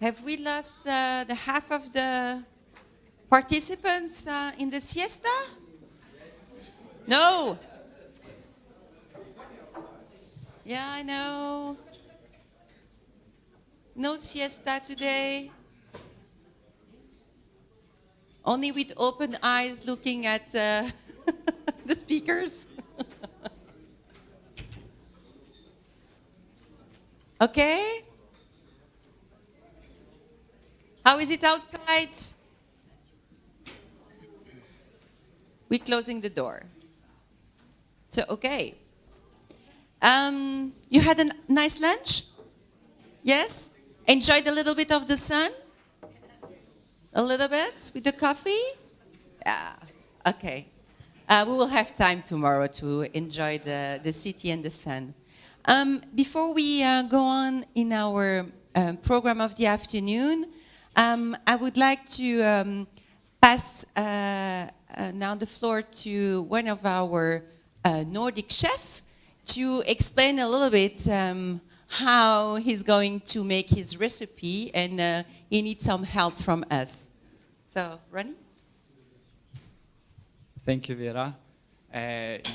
Have we lost the half of the participants in the siesta? No. Yeah, I know. No siesta today. Only with open eyes looking at the speakers. Okay? How is it outside? We're closing the door. So, okay. You had a nice lunch? Yes? Enjoyed a little bit of the sun? A little bit with the coffee? Yeah. Okay. We will have time tomorrow to enjoy the city and the sun. Before we go on in our program of the afternoon, I would like to pass now the floor to one of our Nordic chefs to explain a little bit how he's going to make his recipe, and he needs some help from us. So, Ronnie? Thank you, Vera.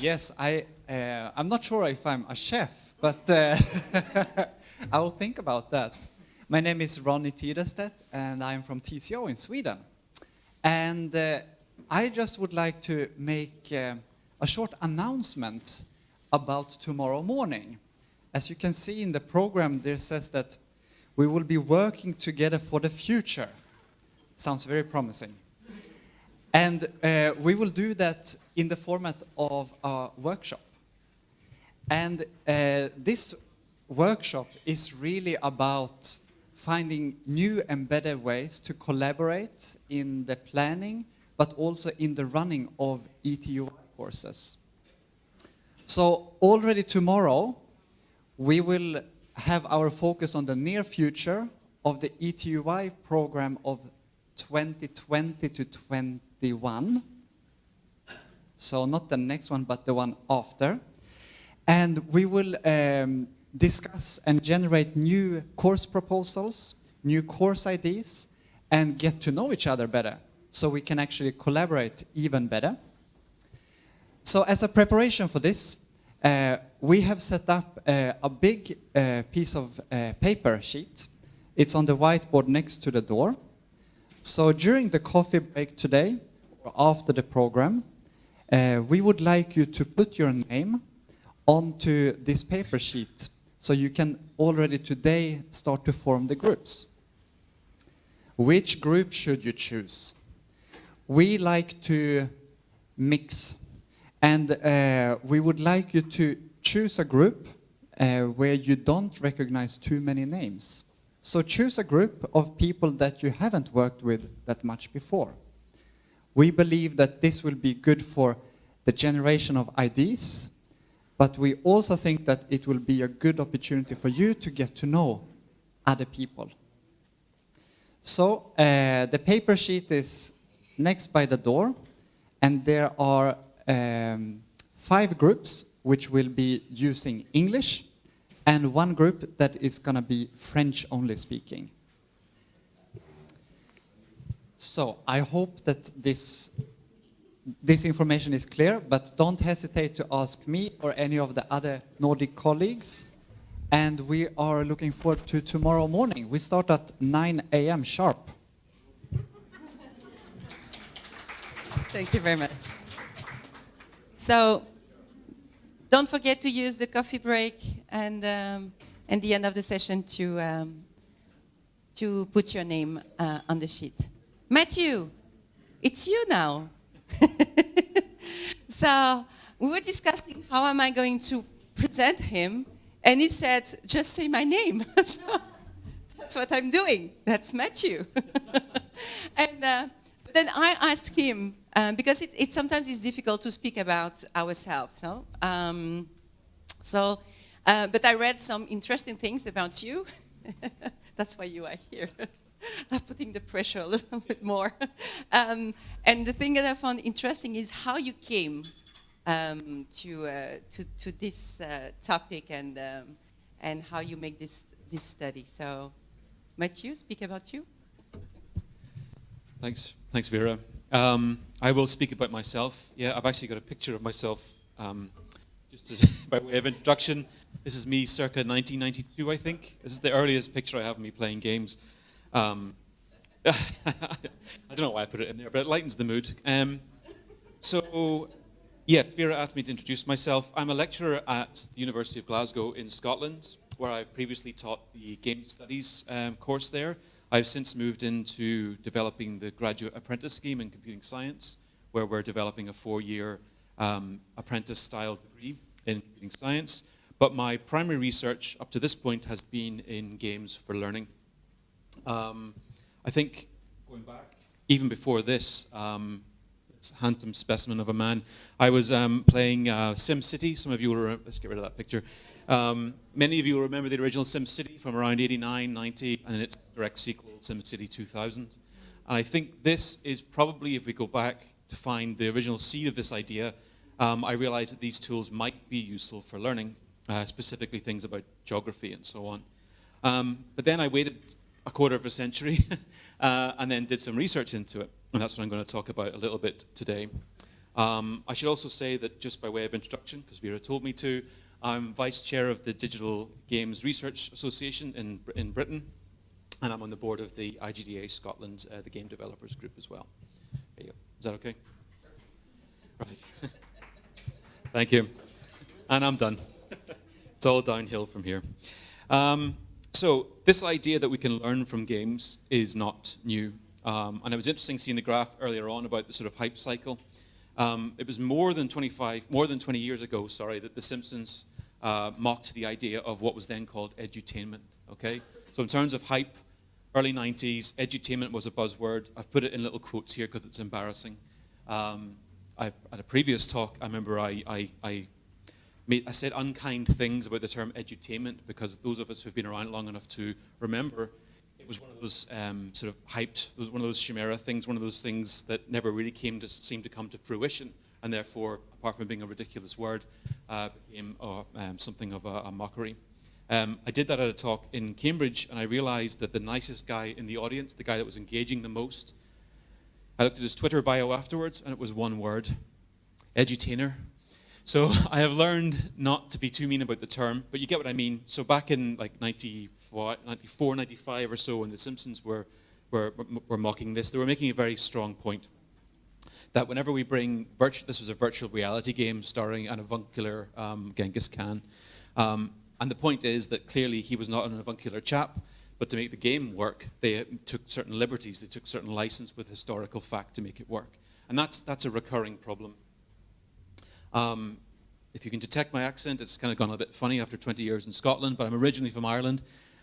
Yes, I'm not sure if I'm a chef, but I will think about that. My name is Ronnie Tidestedt, and I'm from TCO in Sweden. And I just would like to make a short announcement about tomorrow morning. As you can see in the program, there says that we will be working together for the future. Sounds very promising. And we will do that in the format of a workshop. And this workshop is really about finding new and better ways to collaborate in the planning, but also in the running of ETUI courses. So already tomorrow, we will have our focus on the near future of the ETUI program of 2020 to 21. So not the next one, but the one after. And we will discuss and generate new course proposals, new course ideas, and get to know each other better, so we can actually collaborate even better. So as a preparation for this, we have set up a big piece of paper sheet. It's on the whiteboard next to the door. So during the coffee break today, or after the program, we would like you to put your name onto this paper sheet, so you can already today start to form the groups. Which group should you choose? We like to mix, and we would like you to choose a group where you don't recognize too many names. So choose a group of people that you haven't worked with that much before. We believe that this will be good for the generation of ideas, but we also think that it will be a good opportunity for you to get to know other people. So the paper sheet is next by the door, and there are 5 groups which will be using English, and 1 group that is going to be French only speaking. So I hope that this information is clear, but don't hesitate to ask me or any of the other Nordic colleagues. And we are looking forward to tomorrow morning. We start at 9 a.m. sharp. Thank you very much. So don't forget to use the coffee break and the end of the session to put your name on the sheet. Matthew, it's you now. So we were discussing how am I going to present him, and he said, just say my name. So that's what I'm doing. That's Matthew. And then I asked him, because it sometimes is difficult to speak about ourselves. No? But I read some interesting things about you. That's why you are here. I'm putting the pressure a little bit more. And the thing that I found interesting is how you came to this topic and how you make this study. So Matthew, speak about you. Thanks, Vera. I will speak about myself. Yeah, I've actually got a picture of myself, just by way of introduction. This is me circa 1992, I think. This is the earliest picture I have of me playing games. I don't know why I put it in there, but it lightens the mood. Yeah, Vera asked me to introduce myself. I'm a lecturer at the University of Glasgow in Scotland, where I've previously taught the game studies course there. I've since moved into developing the graduate apprentice scheme in computing science, where we're developing a 4-year apprentice-style degree in computing science. But my primary research up to this point has been in games for learning. I think, going back, even before this, this handsome specimen of a man, I was playing SimCity. Some of you will remember, let's get rid of that picture. Many of you will remember the original SimCity from around 89, 90, and then its direct sequel, SimCity 2000. And I think this is probably, if we go back to find the original seed of this idea, I realized that these tools might be useful for learning, specifically things about geography and so on. But then I waited a quarter of a century and then did some research into it, and that's what I'm going to talk about a little bit today. I should also say that, just by way of introduction, because Vera told me to, I'm vice chair of the Digital Games Research Association in Britain, and I'm on the board of the IGDA Scotland, the Game Developers Group as well. There you go. Is that okay? Right. Thank you. And I'm done. It's all downhill from here. So this idea that we can learn from games is not new. And it was interesting seeing the graph earlier on about the sort of hype cycle. It was more than 20 years ago, that The Simpsons mocked the idea of what was then called edutainment, okay? So in terms of hype, early 90s, edutainment was a buzzword. I've put it in little quotes here because it's embarrassing. At a previous talk, I remember I said unkind things about the term edutainment because those of us who've been around long enough to remember, it was one of those sort of hyped, it was one of those chimera things, one of those things that never really seemed to come to fruition, and therefore, apart from being a ridiculous word, became something of a mockery. I did that at a talk in Cambridge, and I realized that the nicest guy in the audience, the guy that was engaging the most, I looked at his Twitter bio afterwards, and it was one word: edutainer. So I have learned not to be too mean about the term, but you get what I mean. So back in like 94, 95 or so, when The Simpsons were mocking this, they were making a very strong point that whenever we bring this was a virtual reality game starring an avuncular Genghis Khan, and the point is that clearly he was not an avuncular chap, but to make the game work, they took certain liberties, they took certain license with historical fact to make it work, and that's a recurring problem. If you can detect my accent, it's kind of gone a bit funny after 20 years in Scotland, but I'm originally from Ireland.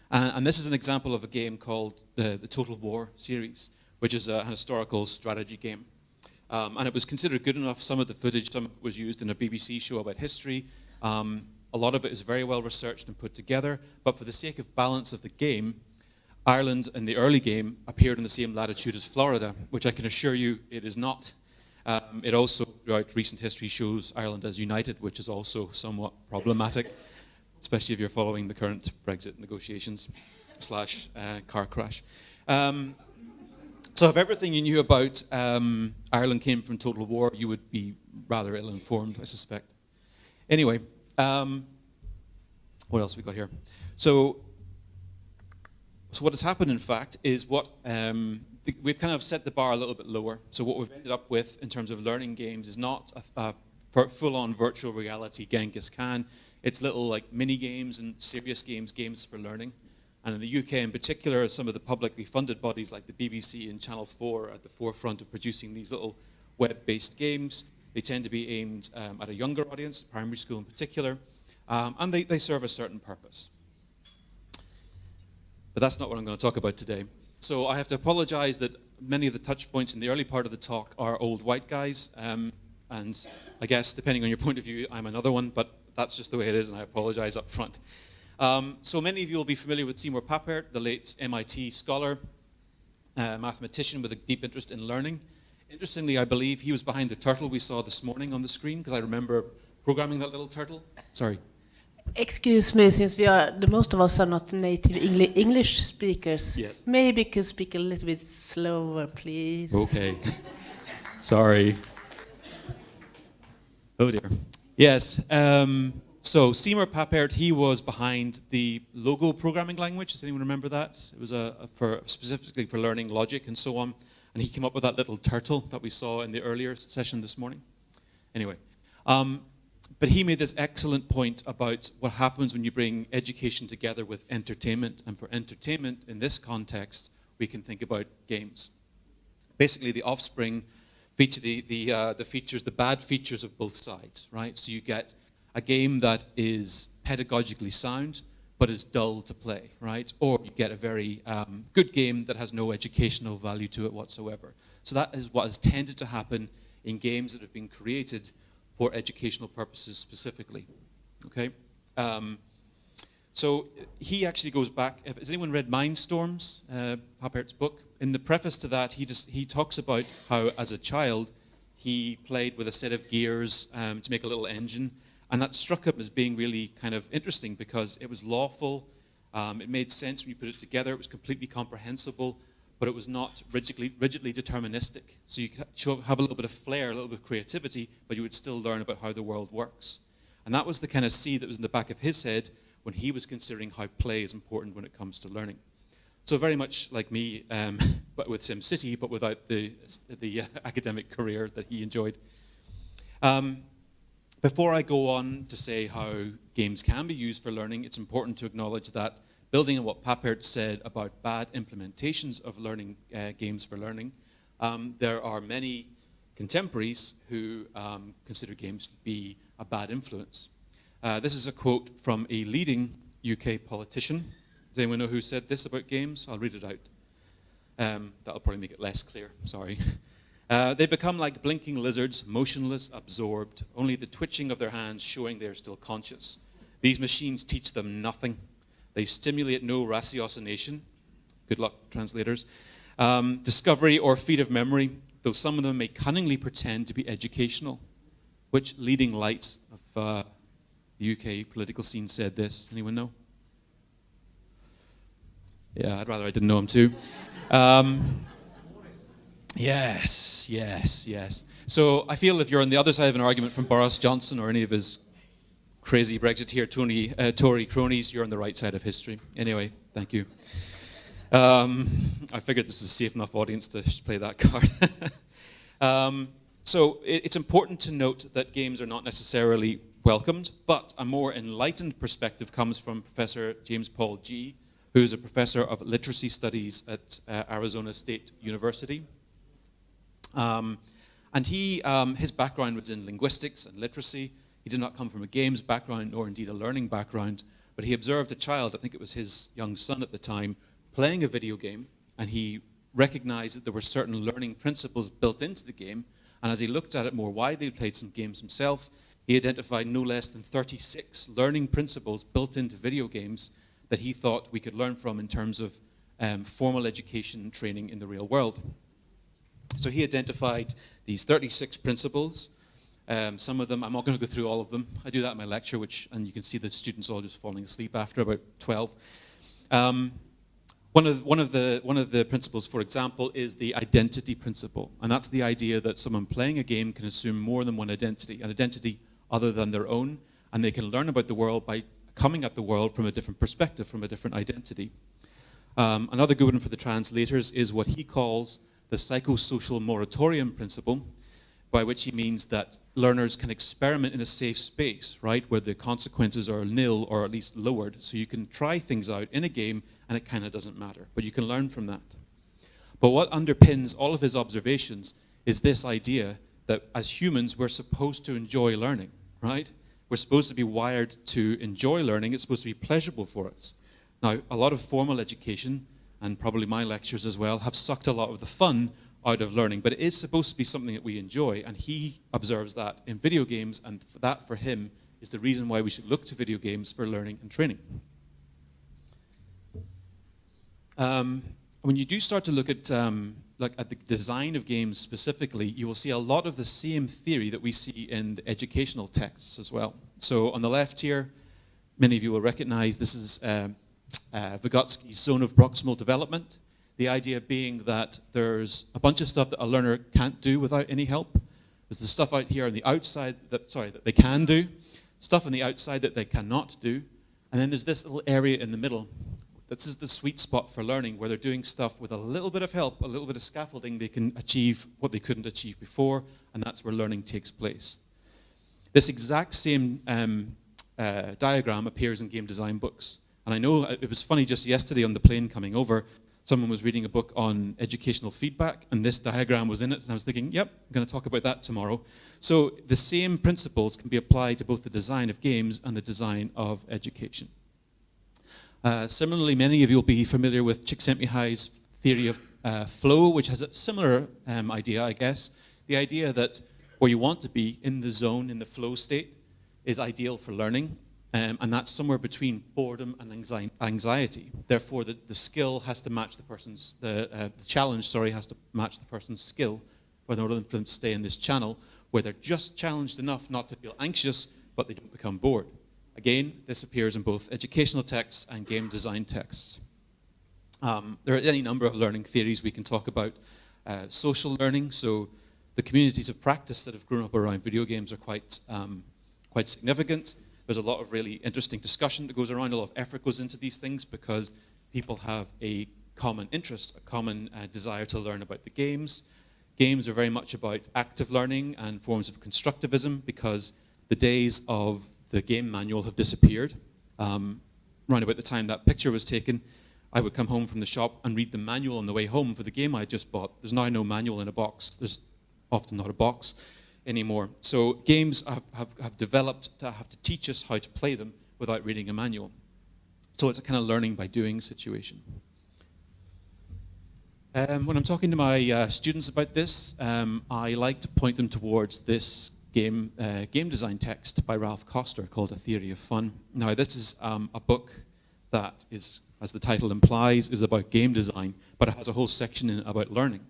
And this is an example of a game called the Total War series, which is a historical strategy game. And it was considered good enough. Some of the footage, some of it was used in a BBC show about history. A lot of it is very well researched and put together. But for the sake of balance of the game, Ireland in the early game appeared in the same latitude as Florida, which I can assure you it is not. It also, throughout recent history, shows Ireland as united, which is also somewhat problematic, especially if you're following the current Brexit negotiations / car crash. So if everything you knew about Ireland came from Total War, you would be rather ill-informed, I suspect. Anyway, what else have we got here? So what has happened, in fact, is we've kind of set the bar a little bit lower. So what we've ended up with in terms of learning games is not a full-on virtual reality Genghis Khan. It's little like mini games and serious games for learning. And in the UK in particular, some of the publicly funded bodies like the BBC and Channel 4 are at the forefront of producing these little web-based games. They tend to be aimed at a younger audience, primary school in particular, and they serve a certain purpose. But that's not what I'm going to talk about today. So I have to apologize that many of the touch points in the early part of the talk are old white guys, and I guess depending on your point of view, I'm another one, but that's just the way it is, and I apologize up front. So many of you will be familiar with Seymour Papert, the late MIT scholar, mathematician with a deep interest in learning. Interestingly, I believe he was behind the turtle we saw this morning on the screen, because I remember programming that little turtle. Sorry. Excuse me, since the most of us are not native English speakers, Yes. maybe you could speak a little bit slower, please. Okay. Sorry. Oh dear. Yes. So Seymour Papert, he was behind the Logo programming language. Does anyone remember that? It was specifically for learning logic and so on. And he came up with that little turtle that we saw in the earlier session this morning. Anyway. But he made this excellent point about what happens when you bring education together with entertainment. And for entertainment, in this context, we can think about games. Basically, the offspring feature the features, the bad features of both sides, right? So you get a game that is pedagogically sound, but is dull to play, right? Or you get a very good game that has no educational value to it whatsoever. So that is what has tended to happen in games that have been created for educational purposes specifically, okay? So he actually goes back. Has anyone read Mindstorms, Papert's book? In the preface to that, he talks about how, as a child, he played with a set of gears to make a little engine, and that struck him as being really kind of interesting because it was lawful, it made sense when you put it together, it was completely comprehensible, but it was not rigidly deterministic. So you could have a little bit of flair, a little bit of creativity, but you would still learn about how the world works. And that was the kind of seed that was in the back of his head when he was considering how play is important when it comes to learning. So very much like me, but with SimCity, but without the academic career that he enjoyed. Before I go on to say how games can be used for learning, it's important to acknowledge that building on what Papert said about bad implementations of learning games for learning, there are many contemporaries who consider games to be a bad influence. This is a quote from a leading UK politician. Does anyone know who said this about games? I'll read it out. That'll probably make it less clear, sorry. They become like blinking lizards, motionless, absorbed, only the twitching of their hands showing they are still conscious. These machines teach them nothing. They stimulate no ratiocination, good luck translators, discovery or feat of memory, though some of them may cunningly pretend to be educational. Which leading light of the UK political scene said this? Anyone know? Yeah, I'd rather I didn't know him too. Yes. So I feel if you're on the other side of an argument from Boris Johnson or any of his crazy Brexiteer Tory cronies, you're on the right side of history. Anyway, thank you. I figured this was a safe enough audience to play that card. So it's important to note that games are not necessarily welcomed, but a more enlightened perspective comes from Professor James Paul Gee, who's a professor of literacy studies at Arizona State University. And his background was in linguistics and literacy. He did not come from a games background, nor indeed a learning background, but he observed a child, I think it was his young son at the time, playing a video game, and he recognized that there were certain learning principles built into the game, and as he looked at it more widely, played some games himself, he identified no less than 36 learning principles built into video games that he thought we could learn from in terms of formal education and training in the real world. So he identified these 36 principles. Some of them, I'm not going to go through all of them. I do that in my lecture, and you can see the students all just falling asleep after about 12. One of the principles, for example, is the identity principle, and that's the idea that someone playing a game can assume more than one identity, an identity other than their own, and they can learn about the world by coming at the world from a different perspective, from a different identity. Another good one for the translators is what he calls the psychosocial moratorium principle, by which he means that learners can experiment in a safe space, right, where the consequences are nil or at least lowered, so you can try things out in a game and it kind of doesn't matter, but you can learn from that. But what underpins all of his observations is this idea that as humans we're supposed to enjoy learning, right? We're supposed to be wired to enjoy learning. It's supposed to be pleasurable for us. Now, a lot of formal education, and probably my lectures as well, have sucked a lot of the fun out of learning, but it is supposed to be something that we enjoy, and he observes that in video games, and that for him is the reason why we should look to video games for learning and training. When you do start to look at the design of games specifically, you will see a lot of the same theory that we see in the educational texts as well. So on the left here, many of you will recognize, this is Vygotsky's zone of proximal development. The idea being that there's a bunch of stuff that a learner can't do without any help. There's the stuff out here on the outside that they can do, stuff on the outside that they cannot do, and then there's this little area in the middle. This is the sweet spot for learning, where they're doing stuff with a little bit of help, a little bit of scaffolding, they can achieve what they couldn't achieve before, and that's where learning takes place. This exact same diagram appears in game design books. And I know it was funny, just yesterday on the plane coming over, someone was reading a book on educational feedback, and this diagram was in it, and I was thinking, yep, I'm going to talk about that tomorrow. So the same principles can be applied to both the design of games and the design of education. Similarly, many of you will be familiar with Csikszentmihalyi's theory of flow, which has a similar idea, I guess. The idea that where you want to be, in the zone, in the flow state, is ideal for learning. And that's somewhere between boredom and anxiety. Therefore, the skill has to match the person's, the challenge, has to match the person's skill in order for them to stay in this channel where they're just challenged enough not to feel anxious, but they don't become bored. Again, this appears in both educational texts and game design texts. There are any number of learning theories we can talk about. Social learning, so the communities of practice that have grown up around video games are quite significant. There's a lot of really interesting discussion that goes around, a lot of effort goes into these things because people have a common interest, a common desire to learn about the games. Games are very much about active learning and forms of constructivism because the days of the game manual have disappeared. Around about the time that picture was taken, I would come home from the shop and read the manual on the way home for the game I just bought. There's now no manual in a box. There's often not a box anymore. So games have developed to have to teach us how to play them without reading a manual. So it's a kind of learning by doing situation. When I'm talking to my students about this, I like to point them towards this game design text by Ralph Koster called A Theory of Fun. Now this is a book that is, as the title implies, is about game design, but it has a whole section in it about learning.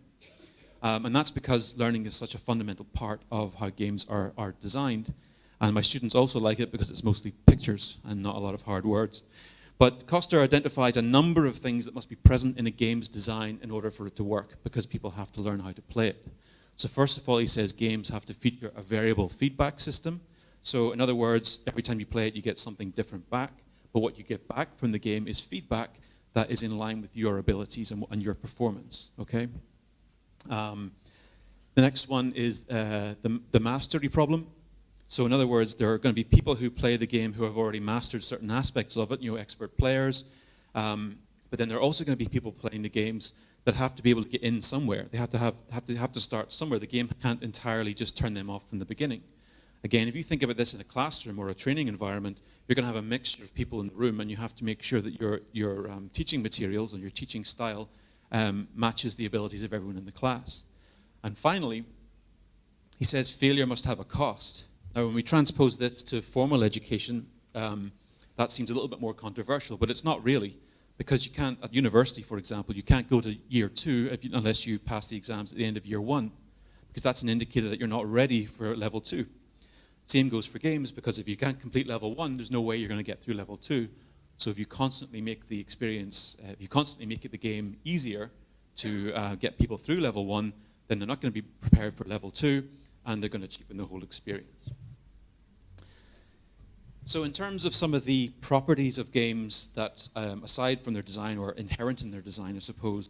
And that's because learning is such a fundamental part of how games are designed. And my students also like it because it's mostly pictures and not a lot of hard words. But Koster identifies a number of things that must be present in a game's design in order for it to work, because people have to learn how to play it. So first of all, he says games have to feature a variable feedback system. So in other words, every time you play it, you get something different back. But what you get back from the game is feedback that is in line with your abilities and your performance, okay? The next one is the mastery problem. So in other words, there are going to be people who play the game who have already mastered certain aspects of it, expert players. But then there are also going to be people playing the games that have to be able to get in somewhere. They have to start somewhere. The game can't entirely just turn them off from the beginning. Again, if you think about this in a classroom or a training environment, you're going to have a mixture of people in the room, and you have to make sure that your teaching materials and your teaching style matches the abilities of everyone in the class. And finally, he says failure must have a cost. Now, when we transpose this to formal education, that seems a little bit more controversial, but it's not really, because you can't, at university, for example, you can't go to year 2 unless you pass the exams at the end of year 1, because that's an indicator that you're not ready for level 2. Same goes for games, because if you can't complete level 1, there's no way you're going to get through level 2. So if you constantly make the experience, if you constantly make the game easier to get people through level 1, then they're not going to be prepared for level 2, and they're going to cheapen the whole experience. So in terms of some of the properties of games that, aside from their design or inherent in their design, I suppose,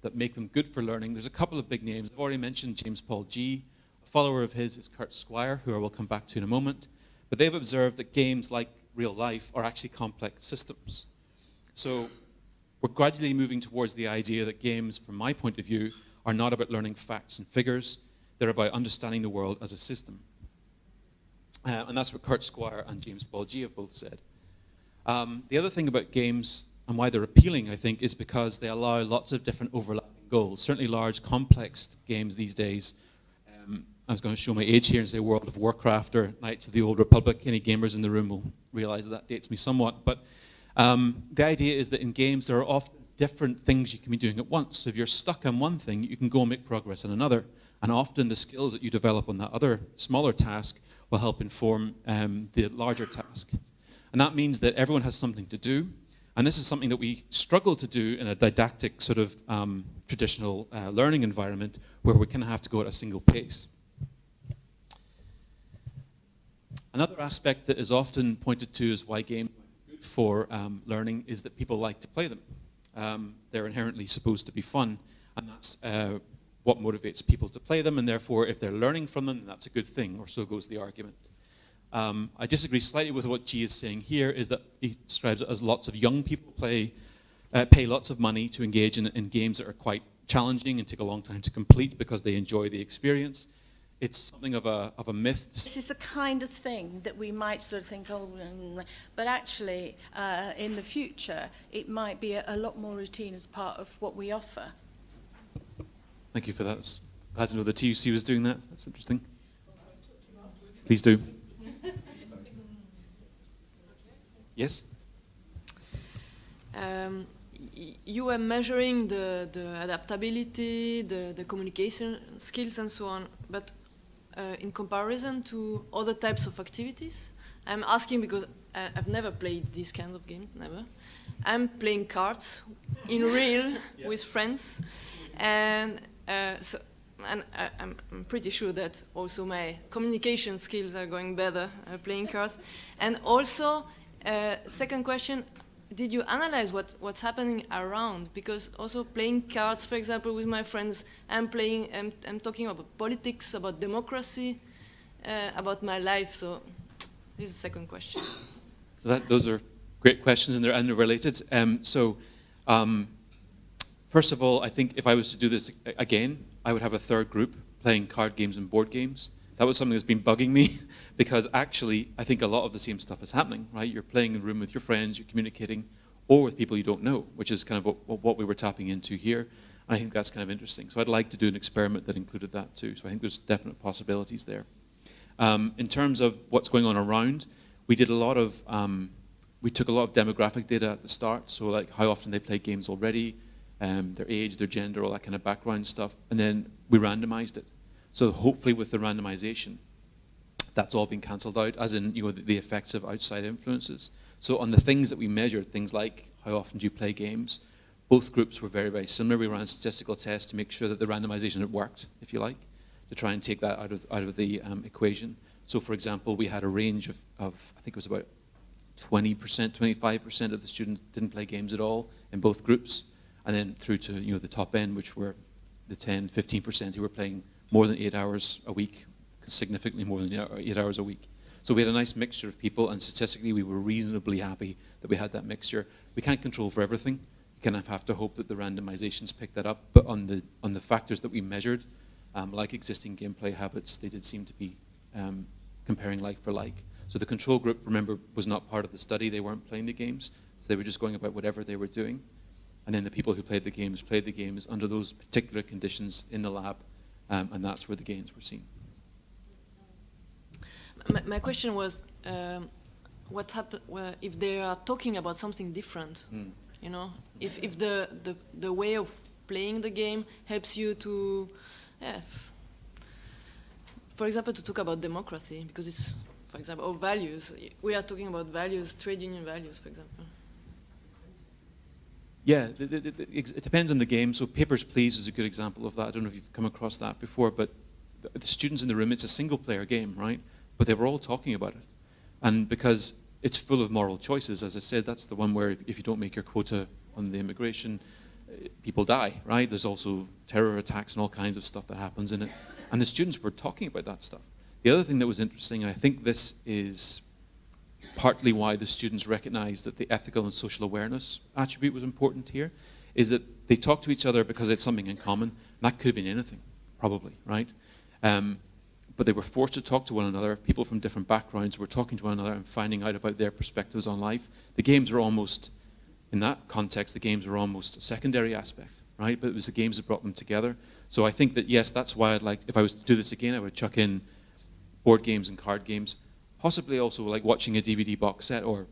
that make them good for learning, there's a couple of big names. I've already mentioned James Paul G. A follower of his is Kurt Squire, who I will come back to in a moment. But they've observed that games, like real life, are actually complex systems. So we're gradually moving towards the idea that games, from my point of view, are not about learning facts and figures. They're about understanding the world as a system. And that's what Kurt Squire and James Paul G have both said. The other thing about games and why they're appealing, I think, is because they allow lots of different overlapping goals. Certainly large, complex games these days. I was going to show my age here and say World of Warcraft or Knights of the Old Republic. Any gamers in the room will realize that dates me somewhat. But the idea is that in games there are often different things you can be doing at once. So if you're stuck on one thing, you can go and make progress on another. And often the skills that you develop on that other smaller task will help inform the larger task. And that means that everyone has something to do. And this is something that we struggle to do in a didactic sort of traditional learning environment where we kind of have to go at a single pace. Another aspect that is often pointed to as why games are good for learning is that people like to play them. They're inherently supposed to be fun, and that's what motivates people to play them, and therefore if they're learning from them, that's a good thing, or so goes the argument. I disagree slightly with what G is saying here, is that he describes it as lots of young people pay lots of money to engage in games that are quite challenging and take a long time to complete because they enjoy the experience. It's something of a myth. This is the kind of thing that we might sort of think, but actually in the future it might be a lot more routine as part of what we offer. Thank you for that. Glad to know the TUC was doing that. That's interesting. Please do. Yes? You were measuring the adaptability, the communication skills and so on, but in comparison to other types of activities, I'm asking because I've never played these kinds of games, never. I'm playing cards in real with friends, and I'm pretty sure that also my communication skills are going better playing cards. And also, second question, did you analyze what's happening around? Because also playing cards, for example, with my friends, I'm talking about politics, about democracy, about my life. So this is the second question. Those are great questions, and they're related. First of all, I think if I was to do this again, I would have a third group playing card games and board games. That was something that's been bugging me because actually I think a lot of the same stuff is happening, right? You're playing in a room with your friends, you're communicating, or with people you don't know, which is kind of what we were tapping into here. And I think that's kind of interesting. So I'd like to do an experiment that included that too. So I think there's definite possibilities there. In terms of what's going on around, we took a lot of demographic data at the start. So like how often they play games already, their age, their gender, all that kind of background stuff. And then we randomized it. So hopefully with the randomization, that's all been cancelled out, as in the effects of outside influences. So on the things that we measured, things like how often do you play games, both groups were very, very similar. We ran statistical tests to make sure that the randomization had worked, if you like, to try and take that out of the equation. So for example, we had a range of I think it was about 20%, 25% of the students didn't play games at all in both groups, and then through to the top end, which were the 10, 15% who were playing more than 8 hours a week, significantly more than 8 hours a week. So we had a nice mixture of people, and statistically we were reasonably happy that we had that mixture. We can't control for everything. You kind of have to hope that the randomizations pick that up, but on the factors that we measured, like existing gameplay habits, they did seem to be comparing like for like. So the control group, remember, was not part of the study. They weren't playing the games, so they were just going about whatever they were doing. And then the people who played the games under those particular conditions in the lab, and that's where the gains were seen. My question was, what happen if they are talking about something different? If the way of playing the game helps you to, for example, to talk about democracy, because it's, for example, or values. We are talking about values, trade union values, for example. Yeah, it depends on the game. So Papers, Please is a good example of that. I don't know if you've come across that before, but the students in the room, it's a single-player game, right? But they were all talking about it. And because it's full of moral choices, as I said, that's the one where if you don't make your quota on the immigration, people die, right? There's also terror attacks and all kinds of stuff that happens in it. And the students were talking about that stuff. The other thing that was interesting, and I think this is partly why the students recognized that the ethical and social awareness attribute was important here, is that they talked to each other because they had something in common. And that could have been anything, probably, right? But they were forced to talk to one another. People from different backgrounds were talking to one another and finding out about their perspectives on life. The games were almost, in that context, the games were almost a secondary aspect, right? But it was the games that brought them together. So I think that, yes, that's why I'd like, if I was to do this again, I would chuck in board games and card games, possibly also like watching a DVD box set or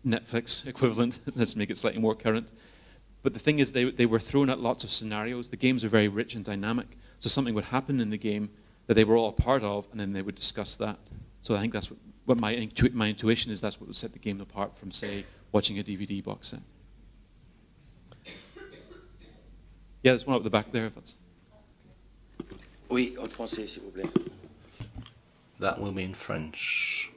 Netflix equivalent. Let's make it slightly more current. But the thing is, they were thrown at lots of scenarios. The games are very rich and dynamic. So something would happen in the game that they were all a part of, and then they would discuss that. So I think that's what my intuition is that's what would set the game apart from, say, watching a DVD box set. Yeah, there's one up the back there. If that's... Oui, en français, s'il vous plaît. That will be in French.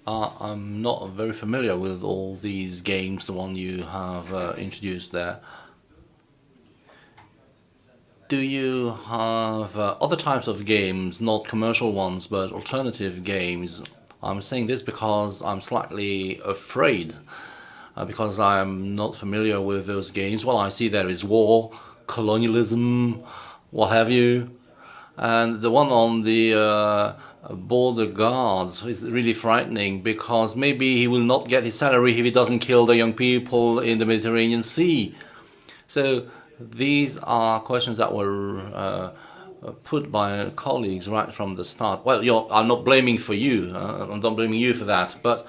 I'm not very familiar with all these games, the one you have introduced there. Do you have other types of games, not commercial ones, but alternative games? I'm saying this because I'm slightly afraid, because I'm not familiar with those games. Well, I see there is war, colonialism, what have you. And the one on the border guards is really frightening, because maybe he will not get his salary if he doesn't kill the young people in the Mediterranean Sea. So these are questions that were put by colleagues right from the start. Well, I'm not blaming for you. I'm not blaming you for that. But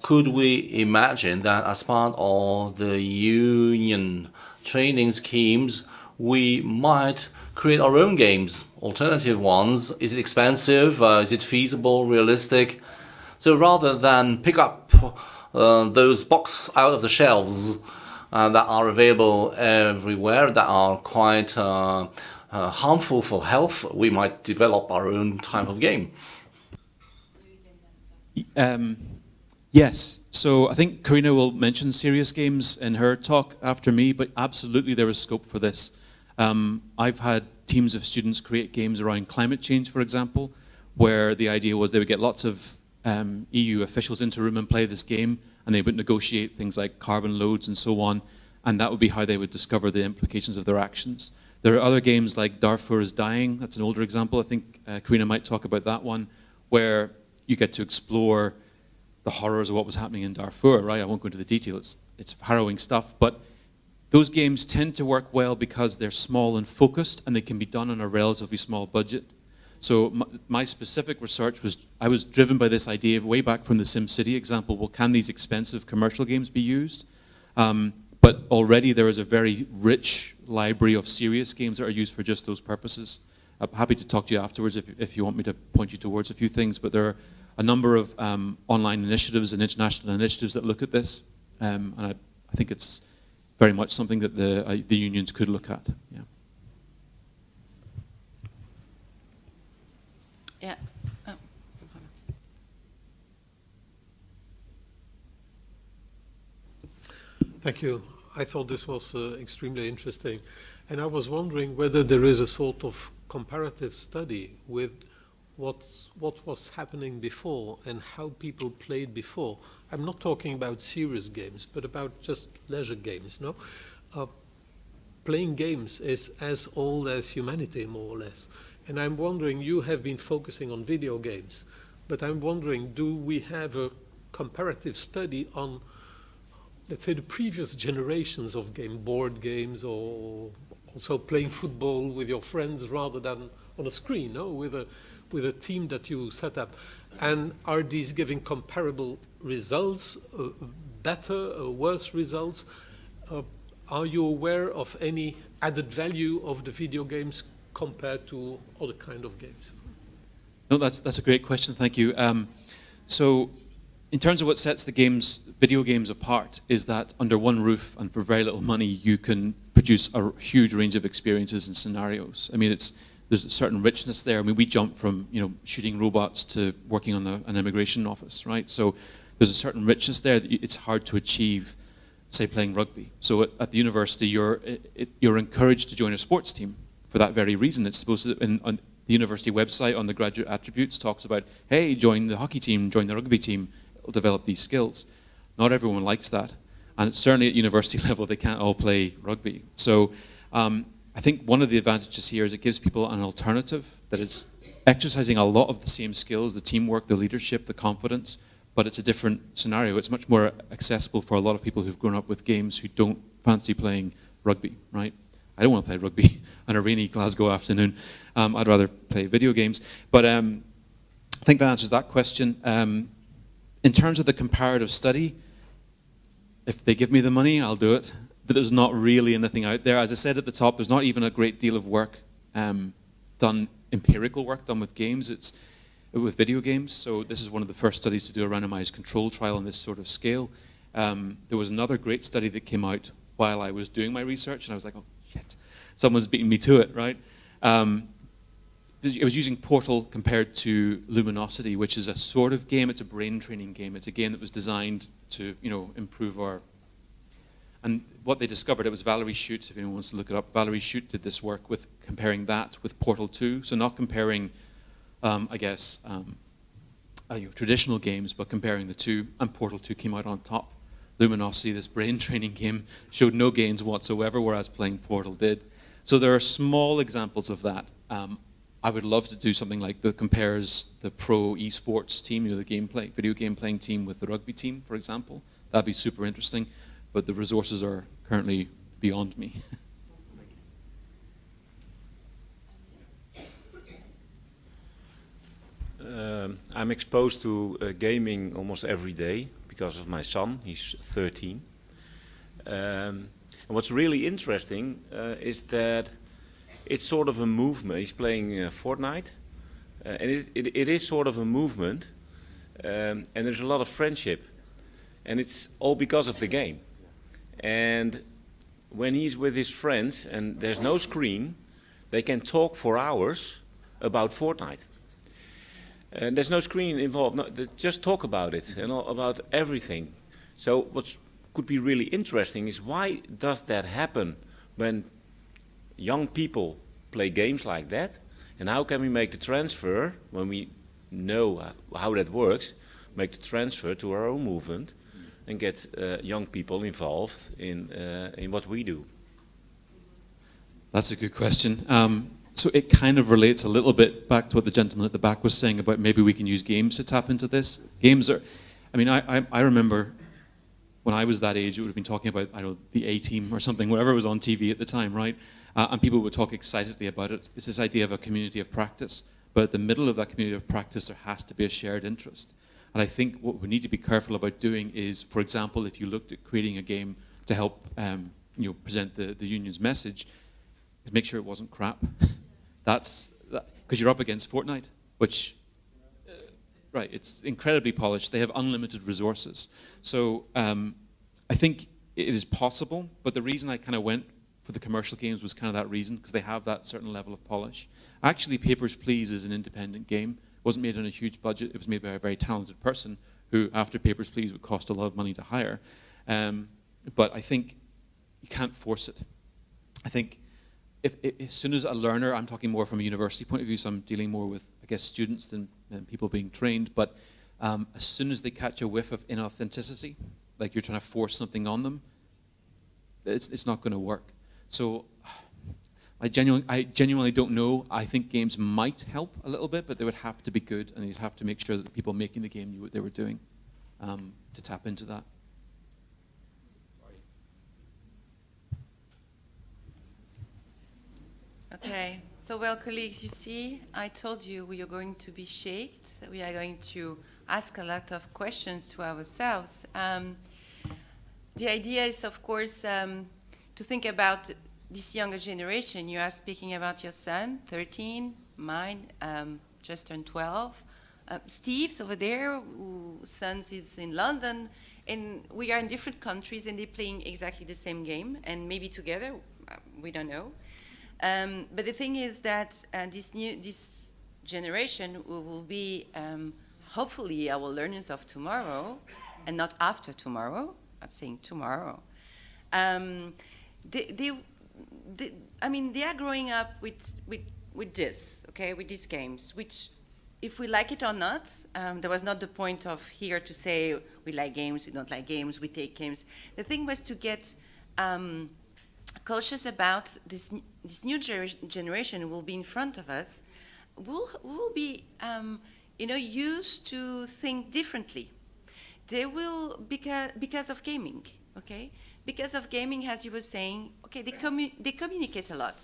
could we imagine that as part of the union training schemes, we might create our own games, alternative ones? Is it expensive? Is it feasible, realistic? So rather than pick up those boxes out of the shelves that are available everywhere, that are quite harmful for health, we might develop our own type of game. Yes. So I think Karina will mention serious games in her talk after me, but absolutely there is scope for this. I've had teams of students create games around climate change, for example, where the idea was they would get lots of EU officials into a room and play this game, and they would negotiate things like carbon loads and so on, and that would be how they would discover the implications of their actions. There are other games like Darfur is Dying. That's an older example. I think Karina might talk about that one, where you get to explore the horrors of what was happening in Darfur, right? I won't go into the detail. It's harrowing stuff, but those games tend to work well because they're small and focused, and they can be done on a relatively small budget. So my specific research I was driven by this idea of way back from the SimCity example. Well, can these expensive commercial games be used? But already there is a very rich library of serious games that are used for just those purposes. I'm happy to talk to you afterwards if you want me to point you towards a few things, but there are a number of online initiatives and international initiatives that look at this, and I think it's very much something that the unions could look at. Yeah. Yeah. Oh. Thank you. I thought this was extremely interesting. And I was wondering whether there is a sort of comparative study with what was happening before and how people played before. I'm not talking about serious games, but about just leisure games, no? Playing games is as old as humanity, more or less. And I'm wondering, you have been focusing on video games, but I'm wondering, do we have a comparative study on, let's say, the previous generations of board games, or also playing football with your friends rather than on a screen, no? With a team that you set up? And are these giving comparable results, better, worse results? Are you aware of any added value of the video games compared to other kind of games? No, that's a great question. Thank you. So, in terms of what sets the video games apart, is that under one roof and for very little money, you can produce a huge range of experiences and scenarios. I mean, there's a certain richness there. I mean, we jump from shooting robots to working on an immigration office, right? So there's a certain richness there that it's hard to achieve, say, playing rugby. So at the university, you're encouraged to join a sports team for that very reason. It's supposed to, on the university website, on the graduate attributes, talks about, hey, join the hockey team, join the rugby team, it'll develop these skills. Not everyone likes that. And certainly at university level, they can't all play rugby. So I think one of the advantages here is it gives people an alternative that is exercising a lot of the same skills, the teamwork, the leadership, the confidence, but it's a different scenario. It's much more accessible for a lot of people who've grown up with games who don't fancy playing rugby, right? I don't want to play rugby on a rainy Glasgow afternoon. I'd rather play video games. But I think that answers that question. In terms of the comparative study, if they give me the money, I'll do it. But there's not really anything out there. As I said at the top, there's not even a great deal of work done empirical work done with games. It's with video games. So this is one of the first studies to do a randomized control trial on this sort of scale. There was another great study that came out while I was doing my research, and I was like, oh, shit, someone's beating me to it, right? It was using Portal compared to Luminosity, which is a sort of game. It's a brain training game. It's a game that was designed to, improve our... And what they discovered, it was Valerie Shute, if anyone wants to look it up. Valerie Shute did this work with comparing that with Portal 2. So not comparing, traditional games, but comparing the two. And Portal 2 came out on top. Luminosity, this brain training game, showed no gains whatsoever, whereas playing Portal did. So there are small examples of that. I would love to do something like that compares the pro esports team, the video game playing team with the rugby team, for example. That'd be super interesting, but the resources are currently beyond me. I'm exposed to gaming almost every day because of my son. He's 13. And what's really interesting is that it's sort of a movement. He's playing Fortnite, and it is sort of a movement, and there's a lot of friendship, and it's all because of the game. And when he's with his friends and there's no screen, they can talk for hours about Fortnite. And there's no screen involved. No, they just talk about it and about everything. So what could be really interesting is, why does that happen when young people play games like that? And how can we make the transfer, when we know how that works, make the transfer to our own movement and get young people involved in what we do? That's a good question. So it kind of relates a little bit back to what the gentleman at the back was saying about maybe we can use games to tap into this. Games are, I remember when I was that age, it would have been talking about, the A-Team or something, whatever was on TV at the time, right? And people would talk excitedly about it. It's this idea of a community of practice. But at the middle of that community of practice, there has to be a shared interest. And I think what we need to be careful about doing is, for example, if you looked at creating a game to help present the union's message, is make sure it wasn't crap. That's because you're up against Fortnite, which, right, it's incredibly polished. They have unlimited resources. So I think it is possible, but the reason I kind of went for the commercial games was kind of that reason, because they have that certain level of polish. Actually, Papers, Please is an independent game. It wasn't made on a huge budget. It was made by a very talented person who, after Papers, Please, would cost a lot of money to hire. But I think you can't force it. I think as soon as a learner, I'm talking more from a university point of view, so I'm dealing more with, I guess, students than people being trained, but as soon as they catch a whiff of inauthenticity, like you're trying to force something on them, it's not going to work. So I genuinely don't know. I think games might help a little bit, but they would have to be good, and you'd have to make sure that the people making the game knew what they were doing to tap into that. Okay, so well, colleagues, you see, I told you we are going to be shaped. We are going to ask a lot of questions to ourselves. The idea is, of course, to think about this younger generation. You are speaking about your son, 13, mine just turned 12. Steve's over there, whose son is in London, and we are in different countries, and they're playing exactly the same game, and maybe together, we don't know. But the thing is that this generation will be hopefully our learners of tomorrow, and not after tomorrow. I'm saying tomorrow. They are growing up with this, okay, with these games, which, if we like it or not, there was not the point of here to say we like games, we don't like games, we take games. The thing was to get cautious about this new generation who will be in front of us, will be used to think differently. They will, because of gaming, okay? Because of gaming, as you were saying, okay, they communicate a lot,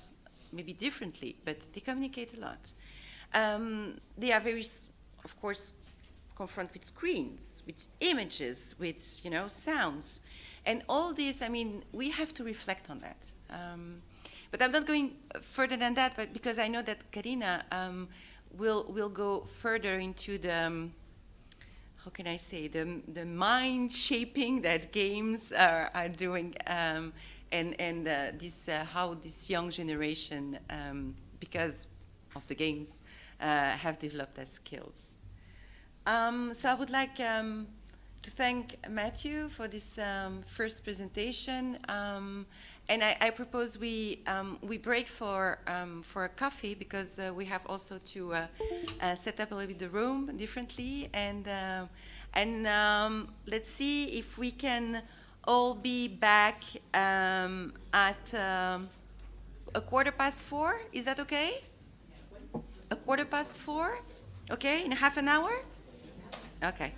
maybe differently, but they communicate a lot. They are very, of course, confronted with screens, with images, with sounds. And all this, we have to reflect on that. But I'm not going further than that, but because I know that Karina will go further into the, how can I say, the mind shaping that games are doing, and this how this young generation, because of the games, have developed as skills. So I would like to thank Matthew for this first presentation, and I propose we break for a coffee, because we have also to set up a little bit the room differently, and let's see if we can all be back at 4:15. Is that okay? 4:15? Okay, in half an hour? Okay.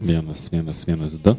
Vienas, du.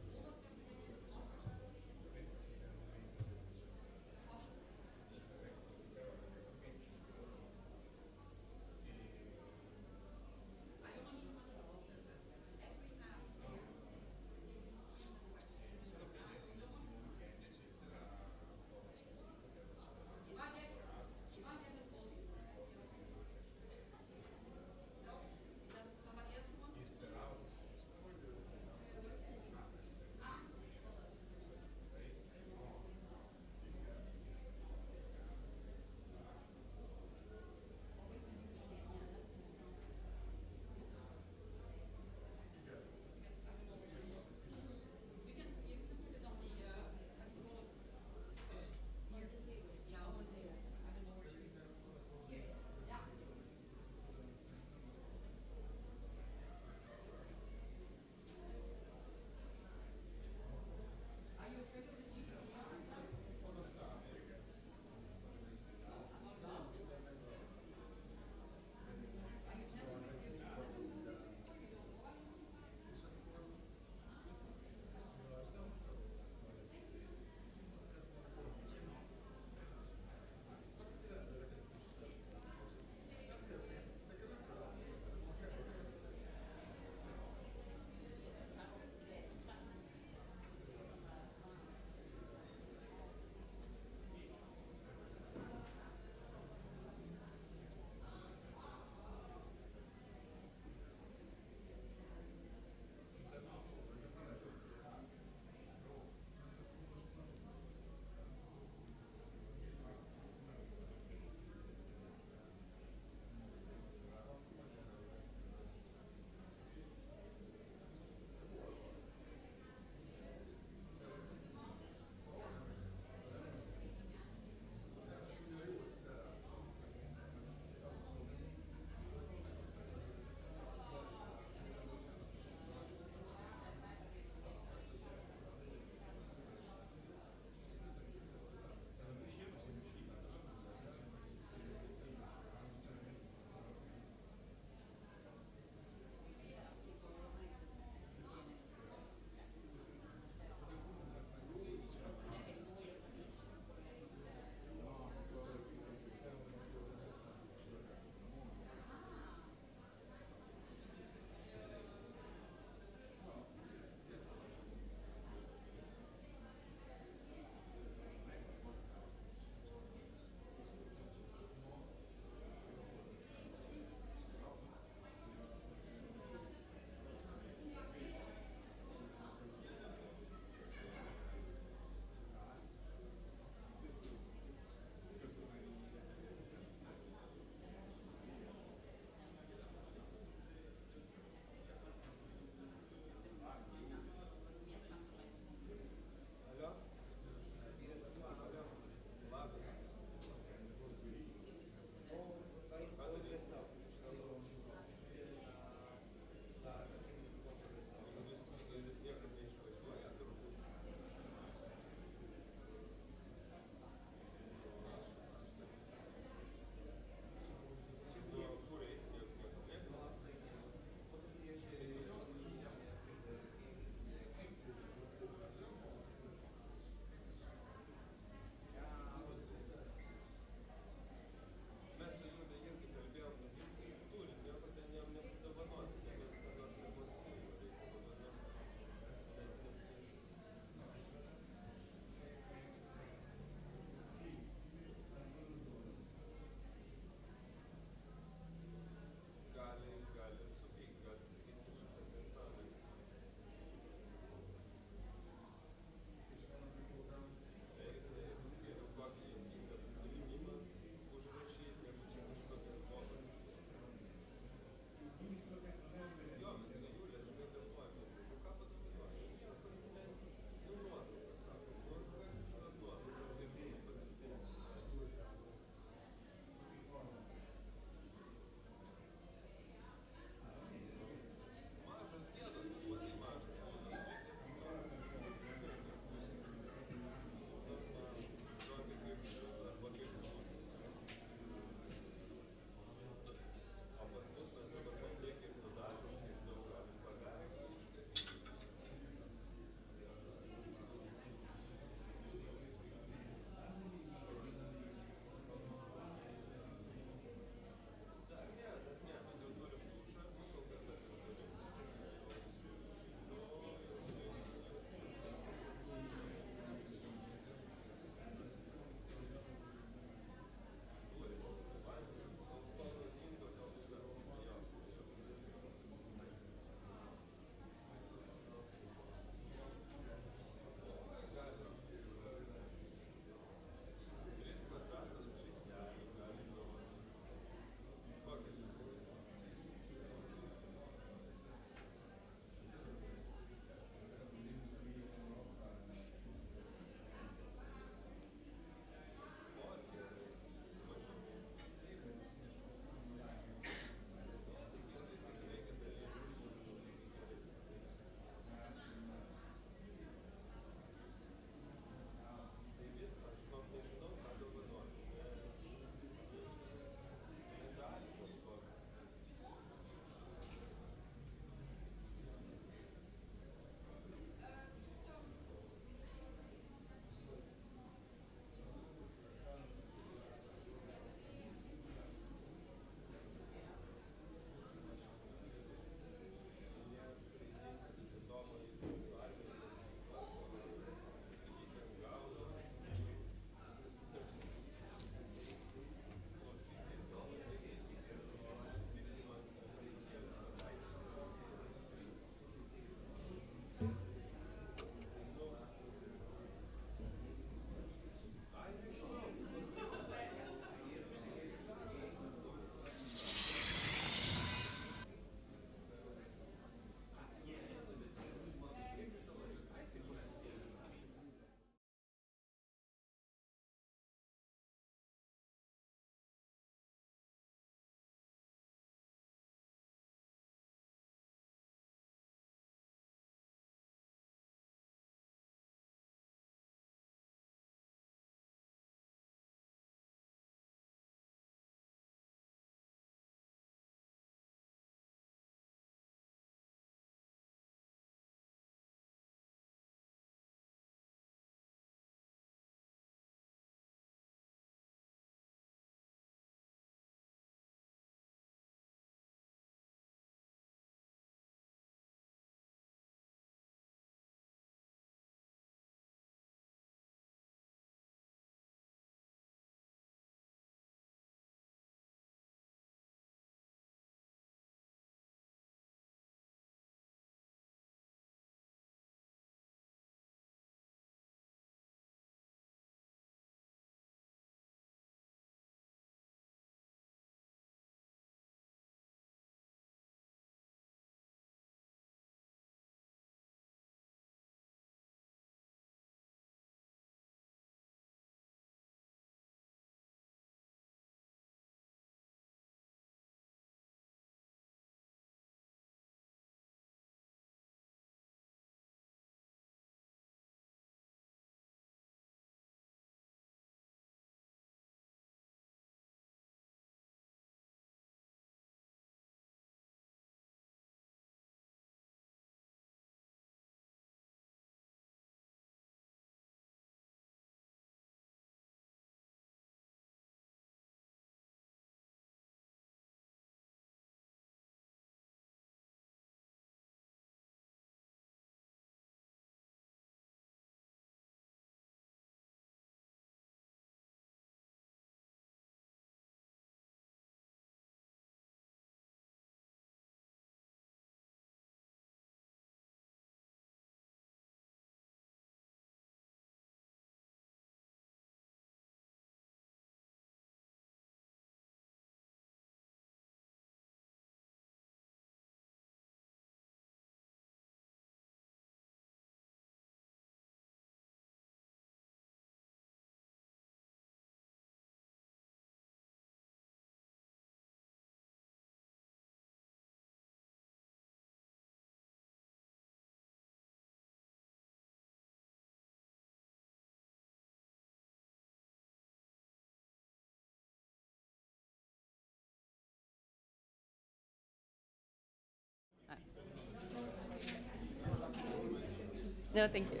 No, thank you.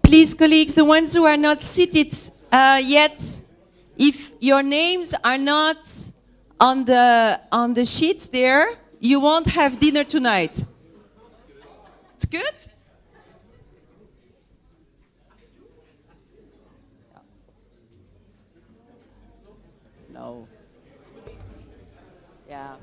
Please, colleagues, the ones who are not seated yet, if your names are not on the sheets there, you won't have dinner tonight. It's good? No. Yeah.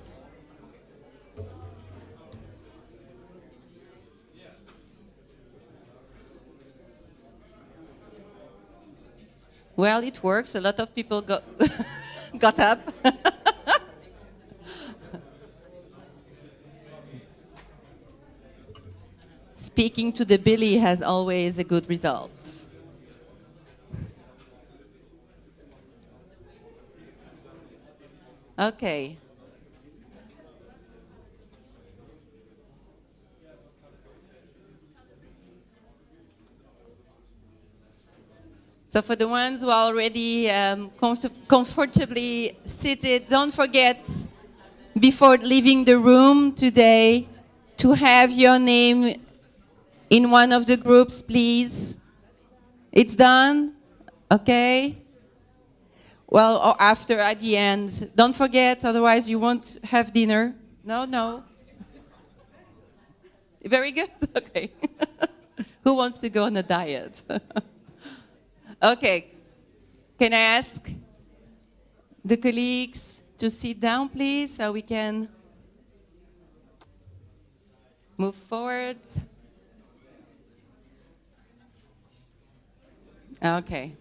Well, it works. A lot of people got up. Speaking to the Billy has always a good result. Okay. So for the ones who are already comfortably seated, don't forget, before leaving the room today, to have your name in one of the groups, please. It's done? Okay? Well, or after, at the end. Don't forget, otherwise you won't have dinner. No, no. Very good? Okay. Who wants to go on a diet? Okay. Can I ask the colleagues to sit down, please, so we can move forward? Okay.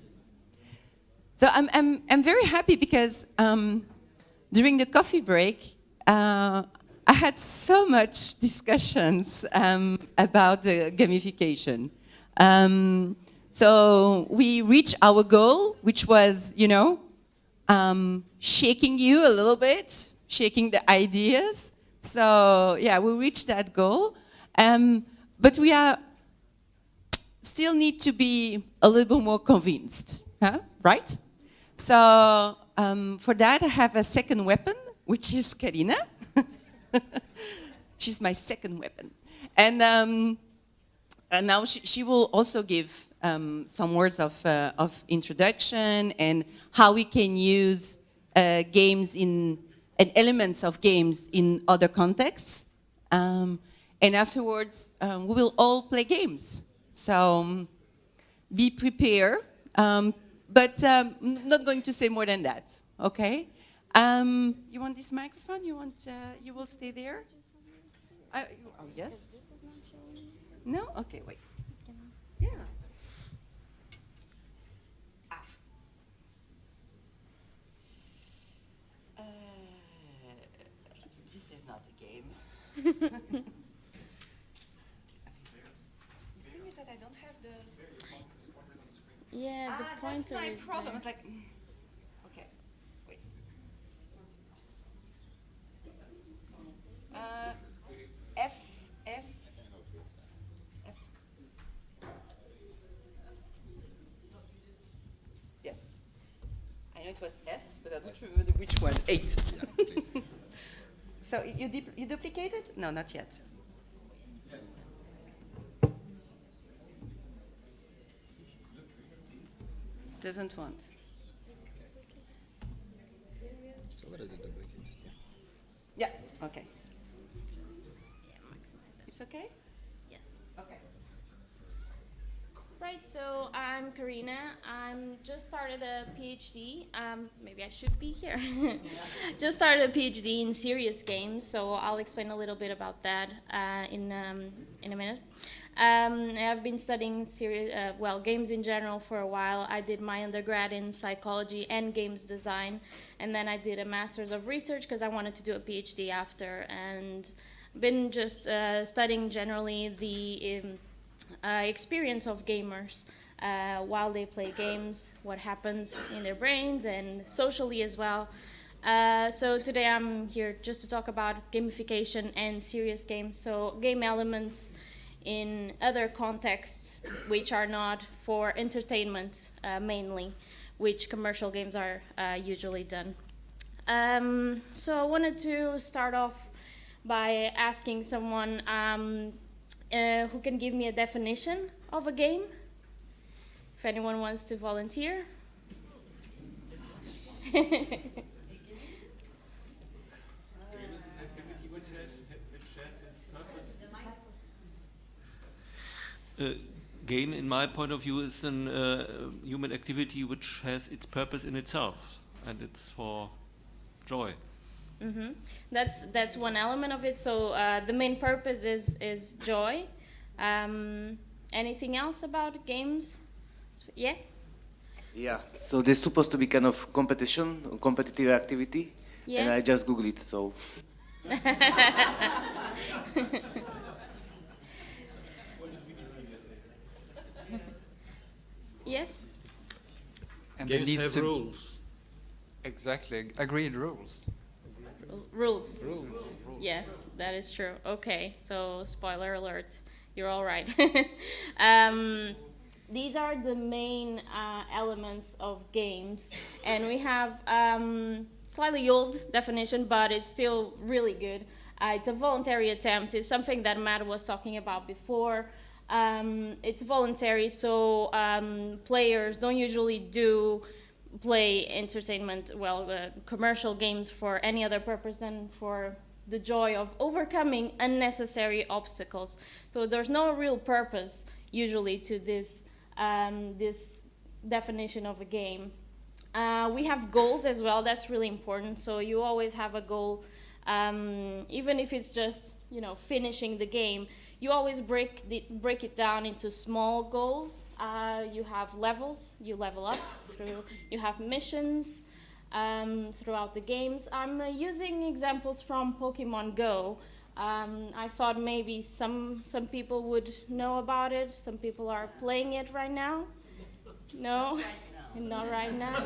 So I'm very happy because during the coffee break, I had so much discussions about the gamification. So we reached our goal, which was, shaking you a little bit, shaking the ideas. So yeah, we reached that goal. But we still need to be a little bit more convinced, right? So for that, I have a second weapon, which is Karina. She's my second weapon. And now she will also give some words of introduction and how we can use games and elements of games in other contexts. And afterwards, we will all play games. So be prepared. But not going to say more than that, okay? You want this microphone? You will stay there? Oh, yes? No? Okay, wait. Yeah. This is not a game. The thing is that I don't have the... Yeah, the pointer that's my is problem. there. It's like, okay, wait. F. Yes. I know it was F, but I don't remember which one. 8. Yeah, please. So you duplicated? No, not yet. Doesn't want. It's already duplicated. Yeah, okay. It's okay? Yes. Okay. Right, so I'm Karina. I'm just started a PhD. Maybe I should be here. Just started a PhD in serious games, so I'll explain a little bit about that in a minute. I've been studying games in general for a while. I did my undergrad in psychology and games design, and then I did a master's of research because I wanted to do a PhD after, and been just studying generally the experience of gamers while they play games, what happens in their brains and socially as well. So today I'm here just to talk about gamification and serious games, so game elements in other contexts which are not for entertainment mainly, which commercial games are usually done. So I wanted to start off by asking someone who can give me a definition of a game. If anyone wants to volunteer. Game, in my point of view, is a human activity which has its purpose in itself, and it's for joy. Mm-hmm. That's one element of it. So the main purpose is joy. Anything else about games? Yeah. Yeah. So there's supposed to be kind of competitive activity, Yeah. and I just Googled it. So. Yes. And Games there needs have to rules. Exactly, agreed rules. Rules. Yes, that is true. Okay, so spoiler alert, you're all right. These are the main elements of games, and we have slightly old definition, but it's still really good. It's a voluntary attempt. It's something that Matt was talking about before. It's voluntary, so players don't usually play entertainment, commercial games for any other purpose than for the joy of overcoming unnecessary obstacles. So there's no real purpose usually to this definition of a game. We have goals as well. That's really important. So you always have a goal, even if it's just finishing the game. You always break it down into small goals. You have levels. You level up through. You have missions throughout the games. I'm using examples from Pokemon Go. I thought maybe some people would know about it. Some people are playing it right now. No, not right now.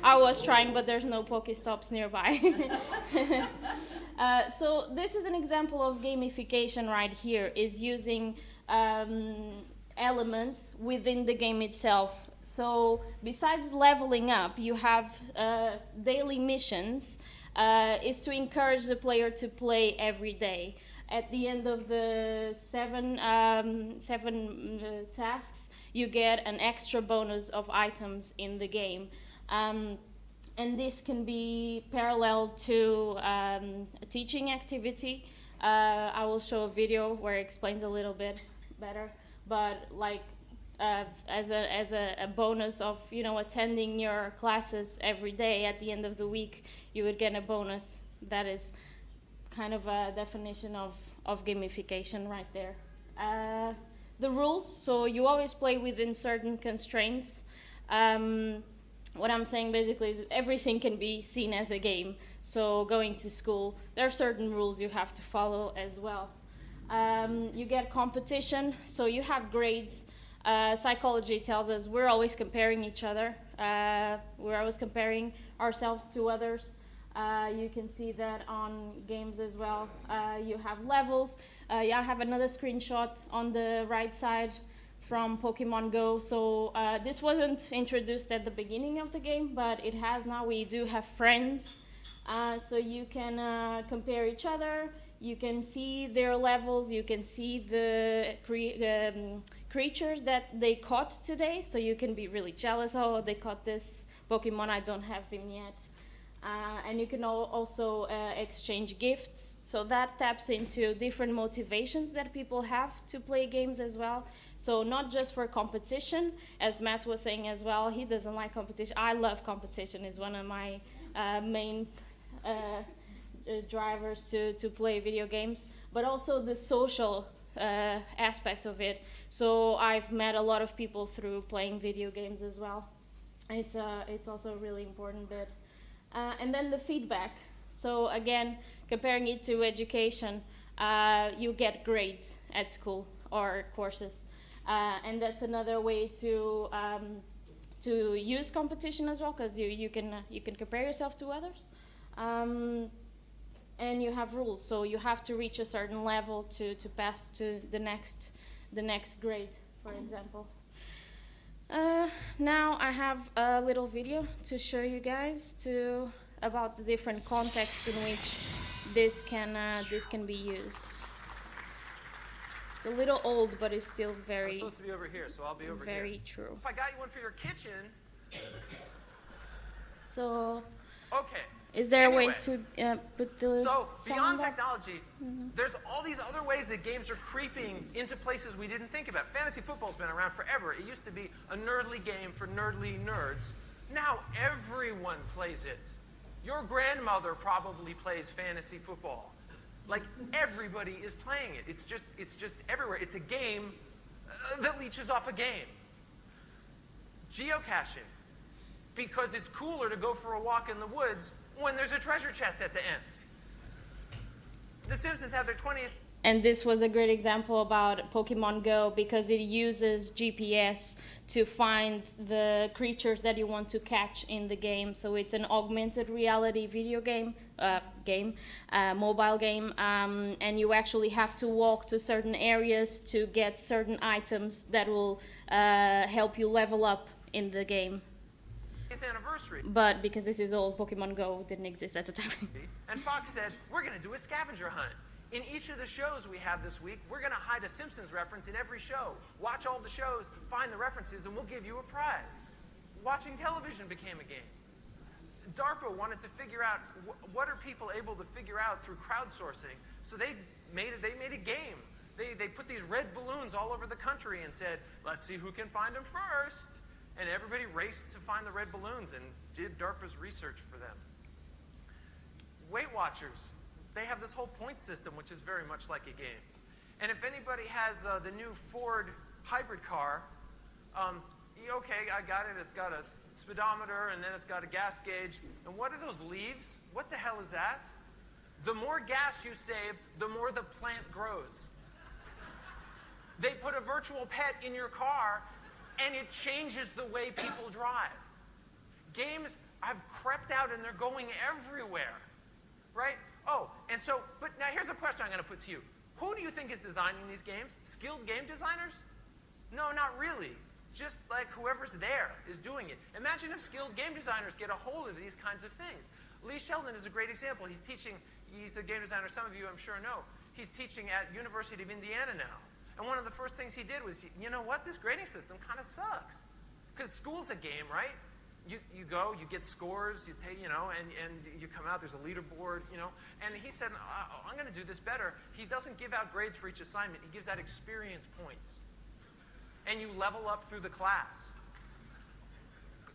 I was trying, but there's no Pokestops nearby. So this is an example of gamification right here, is using elements within the game itself. So besides leveling up, you have daily missions, is to encourage the player to play every day. At the end of the seven tasks, you get an extra bonus of items in the game. And this can be parallel to a teaching activity. I will show a video where it explains a little bit better. But like as a bonus of attending your classes every day, at the end of the week you would get a bonus. That is kind of a definition of gamification right there. The rules, so you always play within certain constraints. What I'm saying basically is that everything can be seen as a game. So going to school, there are certain rules you have to follow as well. You get competition, so you have grades. Psychology tells us we're always comparing each other. We're always comparing ourselves to others. You can see that on games as well. You have levels. I have another screenshot on the right side from Pokemon Go. So this wasn't introduced at the beginning of the game, but it has now. We do have friends. So you can compare each other. You can see their levels. You can see the creatures that they caught today. So you can be really jealous. Oh, they caught this Pokemon. I don't have him yet. And you can also exchange gifts. So that taps into different motivations that people have to play games as well. So not just for competition, as Matt was saying as well, he doesn't like competition. I love competition. It's one of my main drivers to play video games, but also the social aspect of it. So I've met a lot of people through playing video games as well. It's also a really important bit. And then the feedback. So again, comparing it to education, you get grades at school or courses. And that's another way to use competition as well, because you can compare yourself to others, and you have rules. So you have to reach a certain level to pass to the next grade, for example. Now I have a little video to show you guys about the different contexts in which this can be used. It's a little old, but it's still I'm very, supposed to be over here, so I'll be over here. very true. If I got you one for your kitchen, So, okay. is there a way Anyway. to put the So beyond sound up? technology, there's all these other ways that games are creeping into places we didn't think about. Fantasy football's been around forever. It used to be a nerdly game for nerdly nerds. Now everyone plays it. Your grandmother probably plays fantasy football. Like everybody is playing it. It's just everywhere. It's a game that leeches off a game. Geocaching, because it's cooler to go for a walk in the woods when there's a treasure chest at the end. The Simpsons had their 20th. And this was a great example about Pokemon Go because it uses GPS to find the creatures that you want to catch in the game. So it's an augmented reality video game, mobile game, and you actually have to walk to certain areas to get certain items that will help you level up in the game. Anniversary. But because this is old, Pokemon Go didn't exist at the time. And Fox said, we're going to do a scavenger hunt. In each of the shows we have this week, we're going to hide a Simpsons reference in every show. Watch all the shows, find the references, and we'll give you a prize. Watching television became a game. DARPA wanted to figure out what are people able to figure out through crowdsourcing. So they made a game. They put these red balloons all over the country and said, let's see who can find them first. And everybody raced to find the red balloons and did DARPA's research for them. Weight Watchers, they have this whole point system, which is very much like a game. And if anybody has the new Ford hybrid car, okay, I got it. It's got a speedometer, and then it's got a gas gauge. And what are those leaves? What the hell is that? The more gas you save, the more the plant grows. They put a virtual pet in your car, and it changes the way people drive. Games have crept out, and they're going everywhere, right? Oh, and so, but now here's the question I'm going to put to you. Who do you think is designing these games? Skilled game designers? No, not really. Just like whoever's there is doing it. Imagine if skilled game designers get a hold of these kinds of things. Lee Sheldon is a great example. He's a game designer, some of you I'm sure know. He's teaching at University of Indiana now. And one of the first things he did was, you know what, this grading system kind of sucks. Because school's a game, right? You go, you get scores, you take, and you come out, there's a leaderboard, And he said, I'm going to do this better. He doesn't give out grades for each assignment. He gives out experience points. And you level up through the class.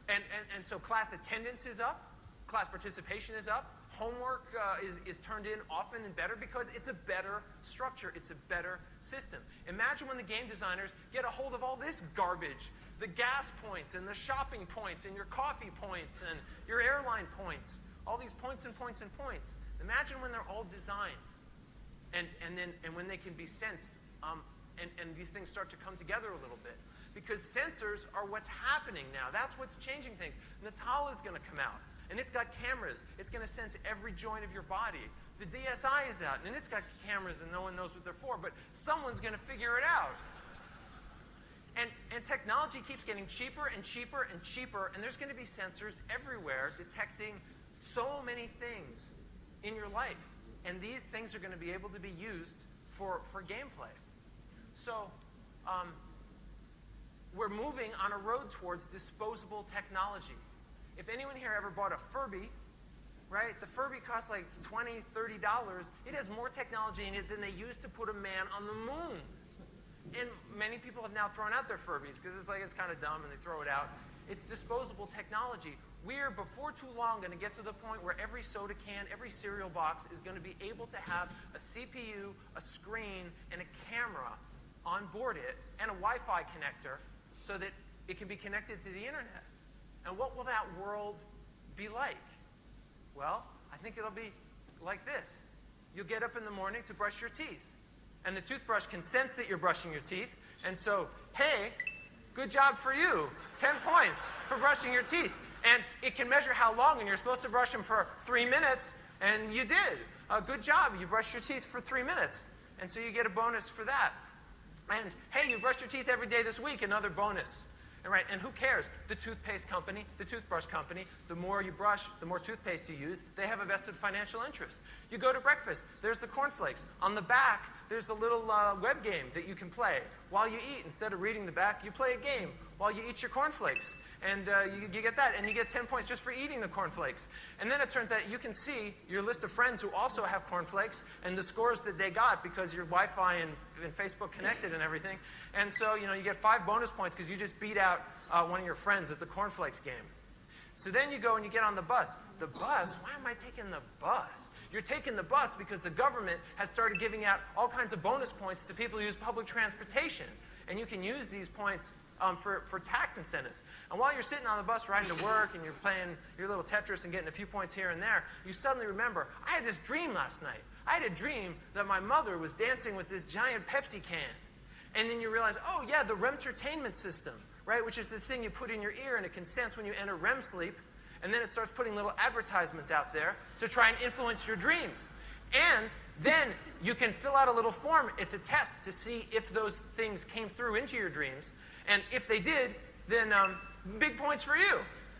And so class attendance is up. Class participation is up. Homework is turned in often and better because it's a better structure. It's a better system. Imagine when the game designers get a hold of all this garbage, the gas points and the shopping points and your coffee points and your airline points, all these points and points and points. Imagine when they're all designed and when they can be sensed and these things start to come together a little bit. Because sensors are what's happening now. That's what's changing things. Natal is going to come out. And it's got cameras. It's going to sense every joint of your body. The DSI is out, and it's got cameras, and no one knows what they're for, but someone's going to figure it out. And technology keeps getting cheaper and cheaper and cheaper, and there's going to be sensors everywhere detecting so many things in your life. And these things are going to be able to be used for gameplay. So we're moving on a road towards disposable technology. If anyone here ever bought a Furby, right? The Furby costs like $20, $30. It has more technology in it than they used to put a man on the moon. And many people have now thrown out their Furbies because it's kind of dumb and they throw it out. It's disposable technology. We're, before too long, going to get to the point where every soda can, every cereal box is going to be able to have a CPU, a screen, and a camera on board it, and a Wi-Fi connector so that it can be connected to the internet. And what will that world be like? Well, I think it'll be like this. You'll get up in the morning to brush your teeth. And the toothbrush can sense that you're brushing your teeth. And so, hey, good job for you. 10 points for brushing your teeth. And it can measure how long, and you're supposed to brush them for 3 minutes, and you did. Good job, you brushed your teeth for 3 minutes. And so you get a bonus for that. And hey, you brushed your teeth every day this week, another bonus. And who cares? The toothpaste company, the toothbrush company, the more you brush, the more toothpaste you use, they have a vested financial interest. You go to breakfast, there's the cornflakes. On the back, there's a little web game that you can play. While you eat, instead of reading the back, you play a game while you eat your cornflakes. And you get that, and you get 10 points just for eating the cornflakes. And then it turns out you can see your list of friends who also have cornflakes and the scores that they got because your Wi-Fi and Facebook connected and everything. And so, you get 5 bonus points because you just beat out one of your friends at the cornflakes game. So then you go and you get on the bus. The bus? Why am I taking the bus? You're taking the bus because the government has started giving out all kinds of bonus points to people who use public transportation. And you can use these points for tax incentives. And while you're sitting on the bus riding to work and you're playing your little Tetris and getting a few points here and there, you suddenly remember, I had this dream last night. I had a dream that my mother was dancing with this giant Pepsi can. And then you realize, oh yeah, the REM-tertainment system, right, which is the thing you put in your ear and it can sense when you enter REM sleep. And then it starts putting little advertisements out there to try and influence your dreams. And then you can fill out a little form. It's a test to see if those things came through into your dreams. And if they did, then big points for you,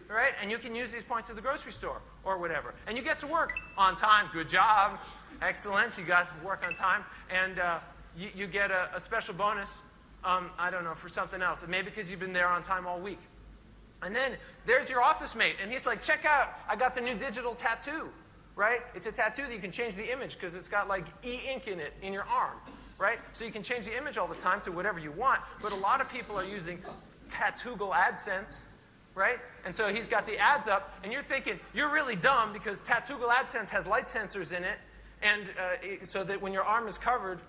right? And you can use these points at the grocery store or whatever. And you get to work on time. Good job. Excellent. You got to work on time. And you get a special bonus, I don't know, for something else. Maybe because you've been there on time all week. And then there's your office mate. And he's like, check out, I got the new digital tattoo, right? It's a tattoo that you can change the image because it's got like e-ink in it in your arm, right? So you can change the image all the time to whatever you want. But a lot of people are using Tattoogle AdSense, right? And so he's got the ads up. And you're thinking, you're really dumb because Tattoogle AdSense has light sensors in it. And so that when your arm is covered,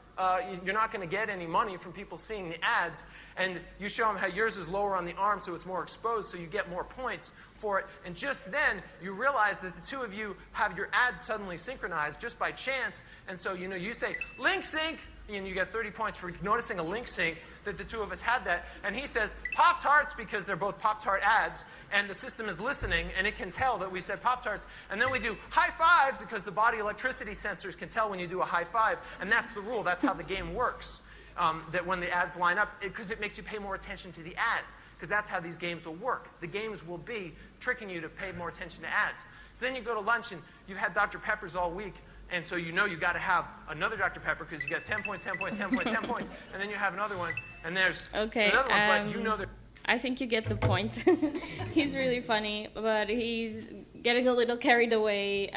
you're not going to get any money from people seeing the ads. And you show them how yours is lower on the arm so it's more exposed, so you get more points for it. And just then, you realize that the two of you have your ads suddenly synchronized just by chance. And so, you say, link sync, and you get 30 points for noticing a link sync that the two of us had that. And he says, Pop-Tarts, because they're both Pop-Tart ads, and the system is listening, and it can tell that we said Pop-Tarts. And then we do high five, because the body electricity sensors can tell when you do a high five. And that's the rule. That's how the game works. That when the ads line up, because it makes you pay more attention to the ads, because that's how these games will work. The games will be tricking you to pay more attention to ads. So then you go to lunch, and you've had Dr. Peppers all week, and so you got to have another Dr. Pepper, because you got 10 points, 10 points, 10 points, 10 points, and then you have another one, and there's another one, but that... I think you get the point. He's really funny, but he's getting a little carried away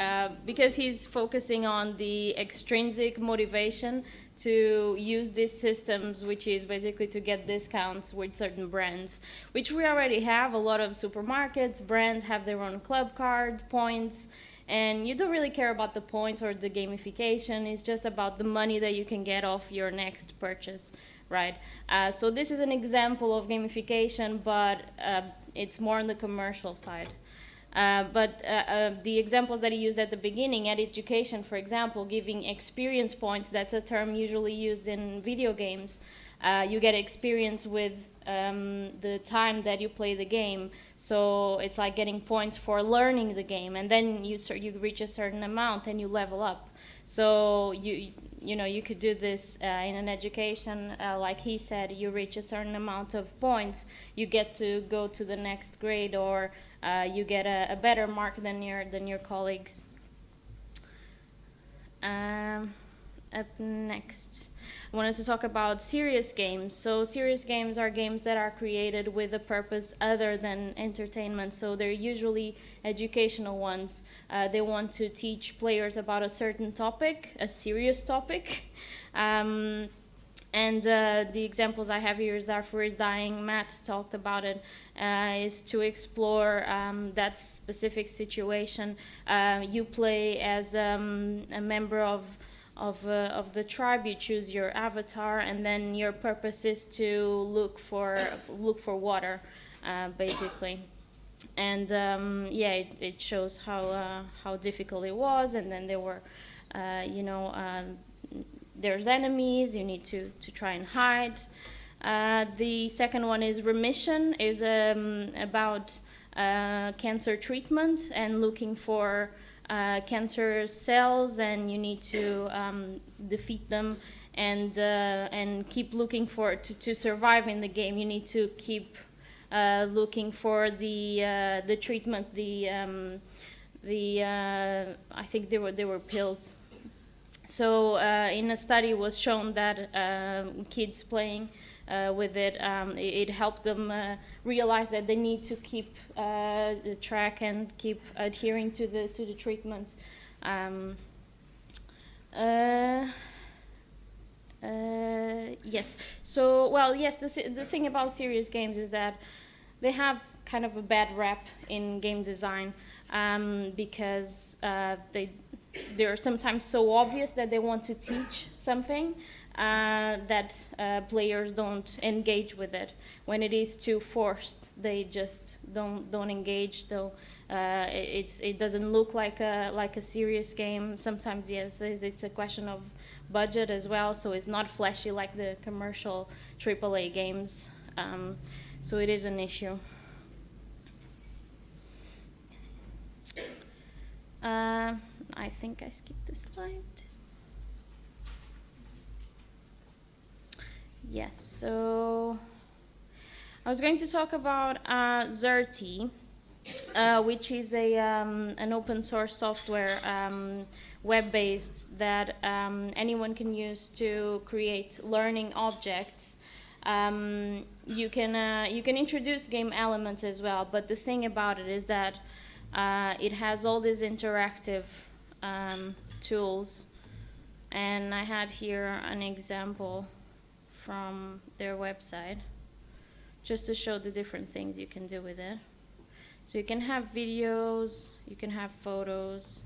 because he's focusing on the extrinsic motivation to use these systems, which is basically to get discounts with certain brands, which we already have. A lot of supermarkets, brands have their own club card, points, and you don't really care about the points or the gamification. It's just about the money that you can get off your next purchase. Right. So this is an example of gamification, but it's more on the commercial side. But the examples that he used at the beginning, at education, for example, giving experience points, that's a term usually used in video games. You get experience with the time that you play the game. So it's like getting points for learning the game. And then you reach a certain amount and you level up. So you could do this in an education, like he said. You reach a certain amount of points, you get to go to the next grade, or you get a better mark than your colleagues. Up next, I wanted to talk about serious games. So serious games are games that are created with a purpose other than entertainment. So they're usually educational ones. They want to teach players about a certain topic, a serious topic. And the examples I have here is Darfur is Dying. Matt talked about it. Is to explore that specific situation. You play as a member of the tribe. You choose your avatar, and then your purpose is to look for water, basically. And it shows how difficult it was. And then there were, there's enemies. You need to try and hide. The second one is Remission, is about cancer treatment and looking for cancer cells, and you need to defeat them and keep looking to survive in the game. You need to keep looking for the treatment, I think they were pills. So in a study it was shown that kids playing with it, it helped them realize that they need to keep the track and keep adhering to the treatment. Yes. So, well, yes, the thing about serious games is that they have kind of a bad rap in game design because they're sometimes so obvious that they want to teach something that players don't engage with it. When it is too forced, they just don't engage. So it doesn't look like a serious game. Sometimes, yes, it's a question of budget as well. So it's not flashy like the commercial AAA games. So it is an issue. I think I skipped the slide. Yes, so I was going to talk about Xerti, which is an open source software, web-based, that anyone can use to create learning objects. You can introduce game elements as well, but the thing about it is that it has all these interactive tools, and I had here an example from their website just to show the different things you can do with it. So you can have videos, you can have photos,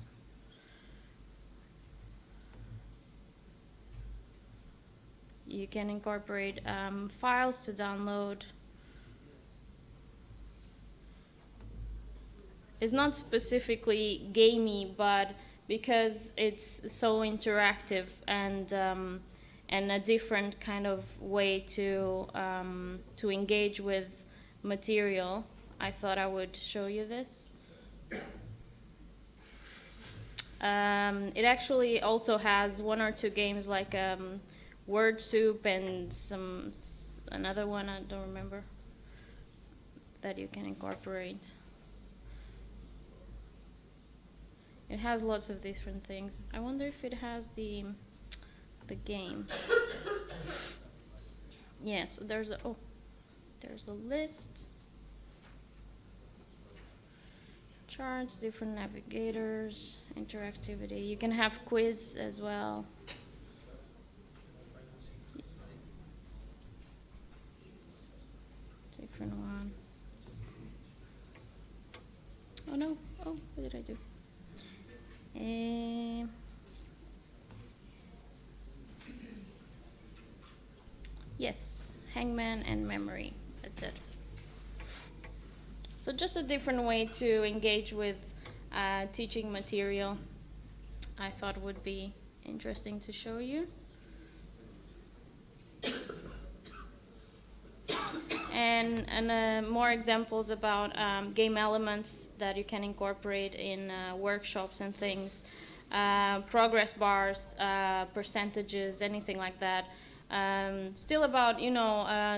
you can incorporate files to download. It's not specifically gamey, but because it's so interactive and a different kind of way to engage with material, I thought I would show you this. It actually also has one or two games like Word Soup and another one I don't remember that you can incorporate. It has lots of different things. I wonder if it has the game. Yeah, so there's a list. Charts, different navigators, interactivity. You can have quiz as well. Different one. Oh no, what did I do? Yes, Hangman and Memory, that's it. So just a different way to engage with teaching material I thought would be interesting to show you. And more examples about game elements that you can incorporate in workshops and things. Progress bars, percentages, anything like that. Still about,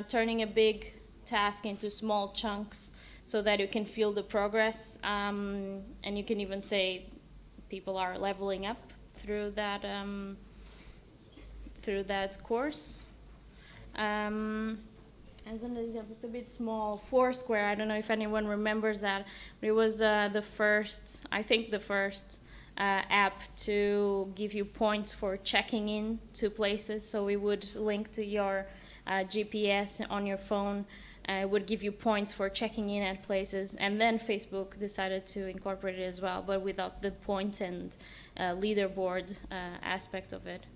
turning a big task into small chunks so that you can feel the progress. And you can even say people are leveling up through that course. As an example, it's a bit small. Foursquare, I don't know if anyone remembers that. But it was the first app to give you points for checking in to places. So we would link to your GPS on your phone. It would give you points for checking in at places. And then Facebook decided to incorporate it as well, but without the points and leaderboard aspect of it.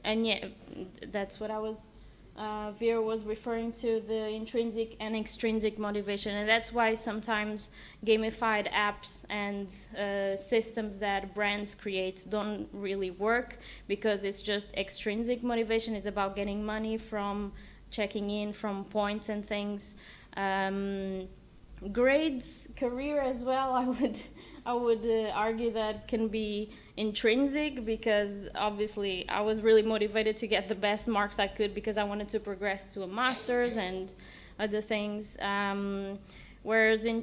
And yeah, that's what I was, Vera was referring to, the intrinsic and extrinsic motivation. And that's why sometimes gamified apps and systems that brands create don't really work, because it's just extrinsic motivation. It's about getting money from checking in, from points and things. Grades, career as well, I would argue that can be intrinsic because obviously I was really motivated to get the best marks I could because I wanted to progress to a master's and other things. Whereas I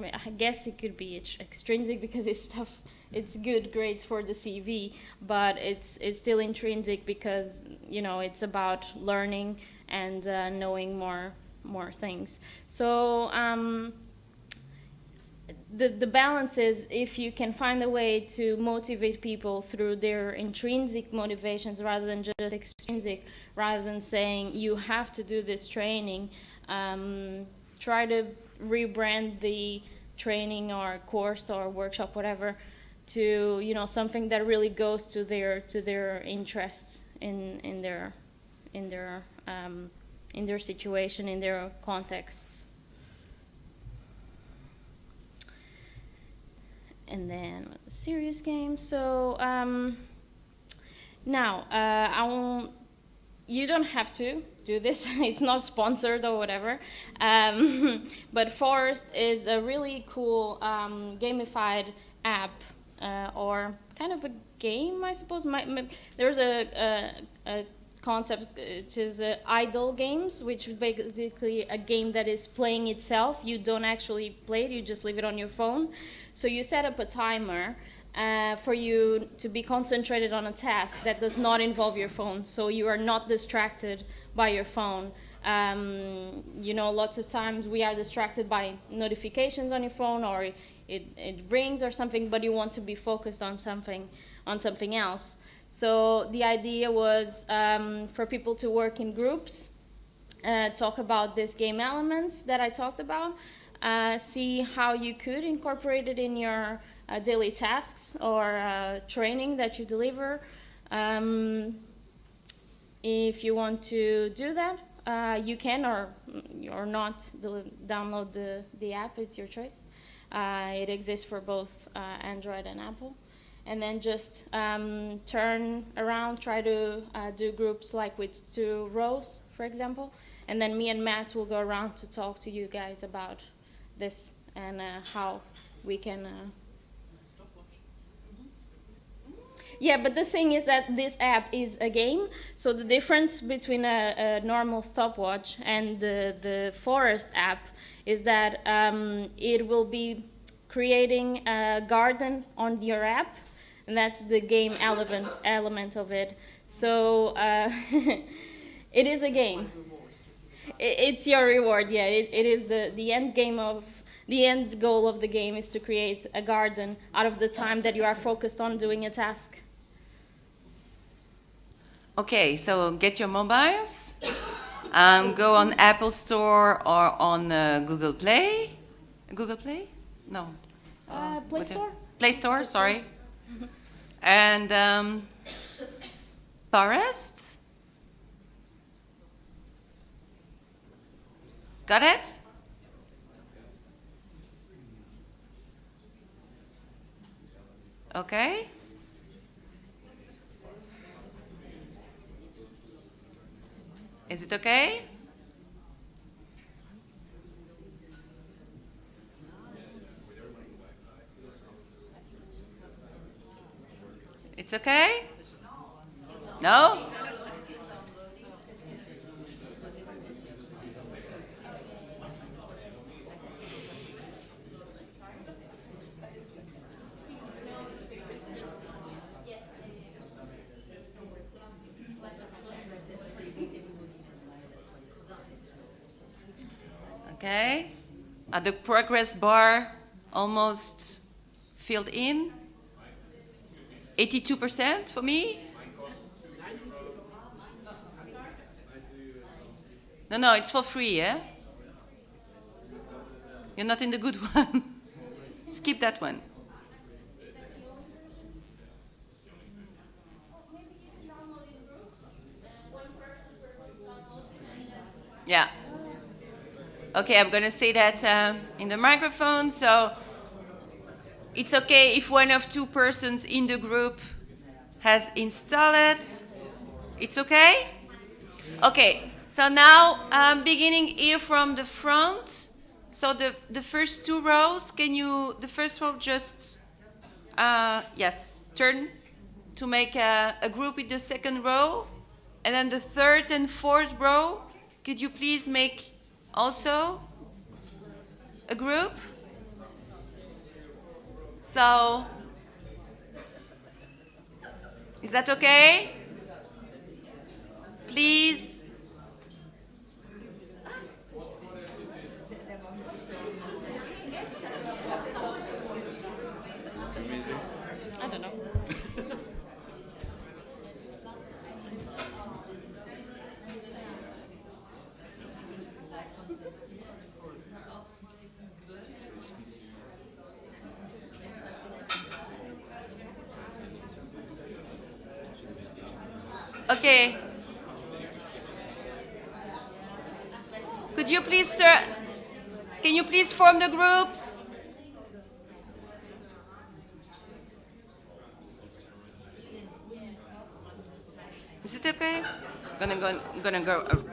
mean, I guess it could be extrinsic because it's stuff, it's good grades for the CV, but it's still intrinsic because, you know, it's about learning and knowing more things. So the balance is if you can find a way to motivate people through their intrinsic motivations rather than just extrinsic, rather than saying you have to do this training, try to rebrand the training or course or workshop, whatever, to, you know, something that really goes to their interests in their situation, in their contexts. And then serious games. So now I won't. You don't have to do this. It's not sponsored or whatever. But Forest is a really cool gamified app or kind of a game, I suppose. There's a concept, which is idle games, which is basically a game that is playing itself. You don't actually play it, you just leave it on your phone. So you set up a timer for you to be concentrated on a task that does not involve your phone, so you are not distracted by your phone. You know, lots of times we are distracted by notifications on your phone, or it rings or something, but you want to be focused on something else. So the idea was for people to work in groups, talk about this game elements that I talked about, see how you could incorporate it in your daily tasks or training that you deliver. If you want to do that, you can or not download the app. It's your choice. It exists for both Android and Apple. And then just turn around, try to do groups like with 2 rows, for example. And then me and Matt will go around to talk to you guys about this and how we can... Yeah, but the thing is that this app is a game, so the difference between a normal stopwatch and the Forest app is that it will be creating a garden on your app, and that's the game element of it. So it is a game. It's your reward, yeah. It is the end game of... The end goal of the game is to create a garden out of the time that you are focused on doing a task. Okay, so get your mobiles, go on Apple Store or on Google Play. Google Play? No. Play Store? Play Store, sorry. And Forest? Got it? Okay. Is it okay? It's okay? No? Okay. Are the progress bar almost filled in? 82% for me? No, it's for free, yeah? You're not in the good one. Skip that one. Yeah. Okay, I'm going to say that in the microphone. So it's okay if one of 2 persons in the group has installed it. It's okay? Okay, so now beginning here from the front. So the first 2 rows, can you, the first row just Yes, turn to make a group in the second row. And then the third and fourth row, could you please make also a group? So, is that okay? Please. I don't know. Okay. Could you please start? Can you please form the groups? Is it okay? Gonna go.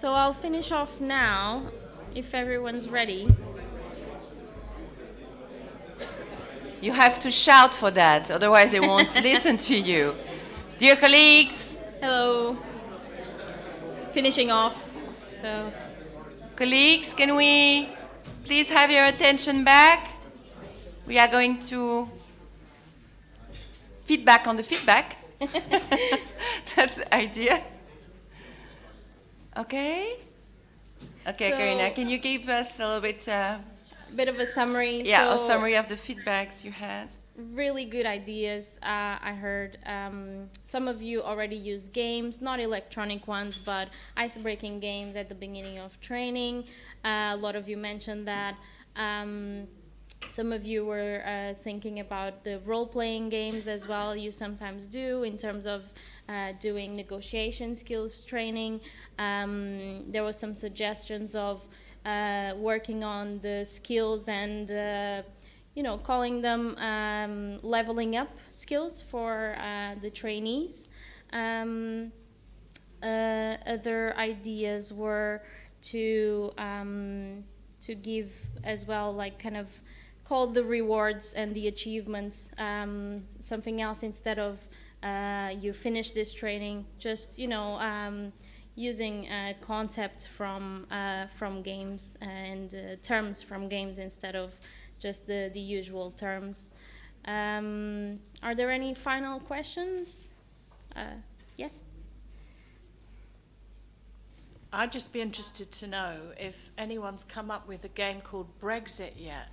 So I'll finish off now, if everyone's ready. You have to shout for that, otherwise they won't listen to you. Dear colleagues. Hello. Finishing off. So. Colleagues, can we please have your attention back? We are going to feedback on the feedback. That's the idea. Okay? Okay, So, Karina, can you give us a little bit... bit of a summary. Yeah, So, a summary of the feedbacks you had. really good ideas. I heard some of you already use games, not electronic ones, but ice-breaking games at the beginning of training. A lot of you mentioned that. Some of you were thinking about the role-playing games as well. You sometimes do in terms of doing negotiation skills training. There were some suggestions of working on the skills and calling them leveling up skills for the trainees. Other ideas were to give as well, like kind of call the rewards and the achievements something else instead of you finish this training, just using concepts from games and terms from games instead of just the usual terms. Are there any final questions? Yes? I'd just be interested to know if anyone's come up with a game called Brexit yet.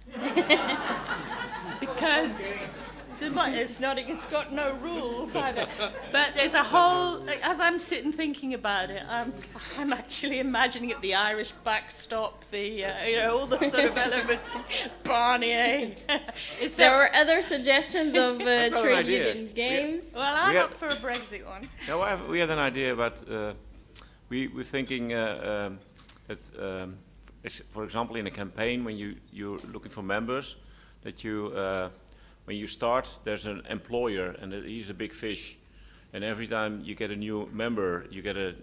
Because it's got no rules either. But there's a whole, as I'm sitting thinking about it, I'm actually imagining it, the Irish backstop, all the sort of elements, Barnier. There were other suggestions of trade union games. Well, I'm up for a Brexit one. No, we had an idea about, we were thinking that, for example, in a campaign, when you're looking for members, that when you start, there's an employer, and he's a big fish. And every time you get a new member, you get a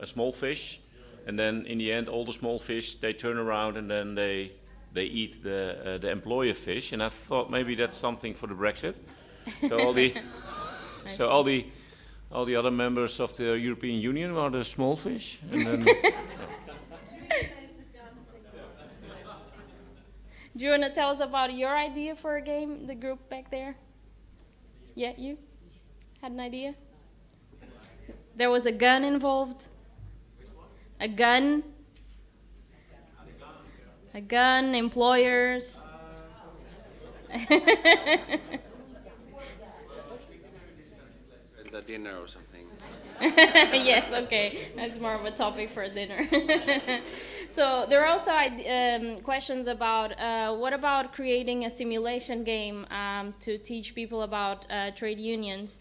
small fish. And then in the end, all the small fish, they turn around and then they eat the employer fish. And I thought maybe that's something for the Brexit. So all the other members of the European Union are the small fish. And then, Do you want to tell us about your idea for a game, the group back there? Yeah, you had an idea? There was a gun involved? A gun? A gun, employers? The dinner or something. Yes, okay. That's more of a topic for dinner. So there are also questions about what about creating a simulation game to teach people about trade unions.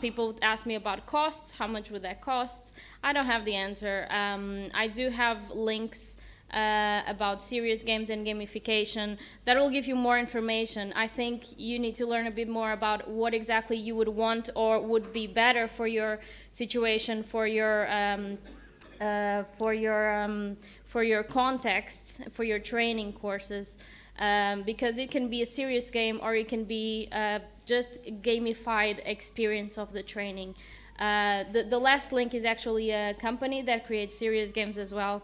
People ask me about costs. How much would that cost? I don't have the answer. I do have links about serious games and gamification that will give you more information. I think you need to learn a bit more about what exactly you would want or would be better for your situation, for your context, for your training courses, because it can be a serious game or it can be just a gamified experience of the training. The last link is actually a company that creates serious games as well.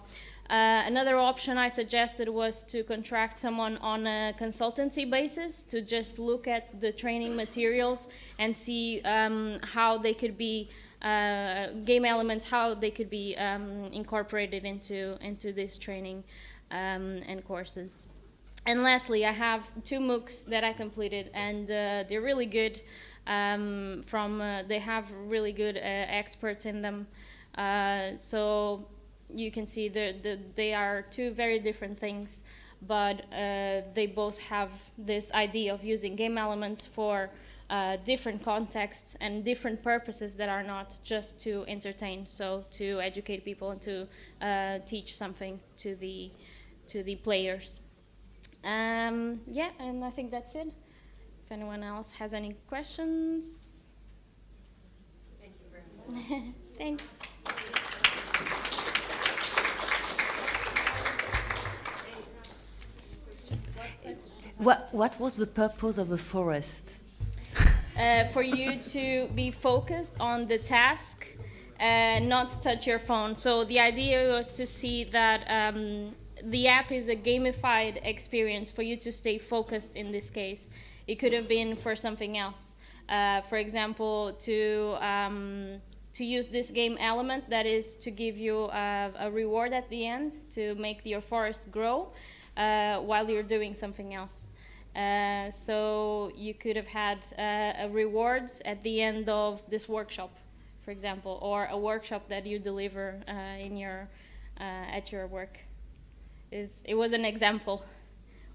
Another option I suggested was to contract someone on a consultancy basis to just look at the training materials and see how they could be game elements, how they could be incorporated into this training and courses. And lastly, I have 2 MOOCs that I completed, and they're really good. They have really good experts in them. So you can see they are 2 very different things, but they both have this idea of using game elements for different contexts and different purposes that are not just to entertain, so to educate people and to teach something to the players. Yeah, and I think that's it. If anyone else has any questions. Thank you very much. Thanks. What was the purpose of a forest? For you to be focused on the task, not touch your phone. So the idea was to see that the app is a gamified experience for you to stay focused in this case. It could have been for something else. For example, to use this game element that is to give you a reward at the end to make your forest grow while you're doing something else. So you could have had a reward at the end of this workshop, for example, or a workshop that you deliver in your at your work. It was an example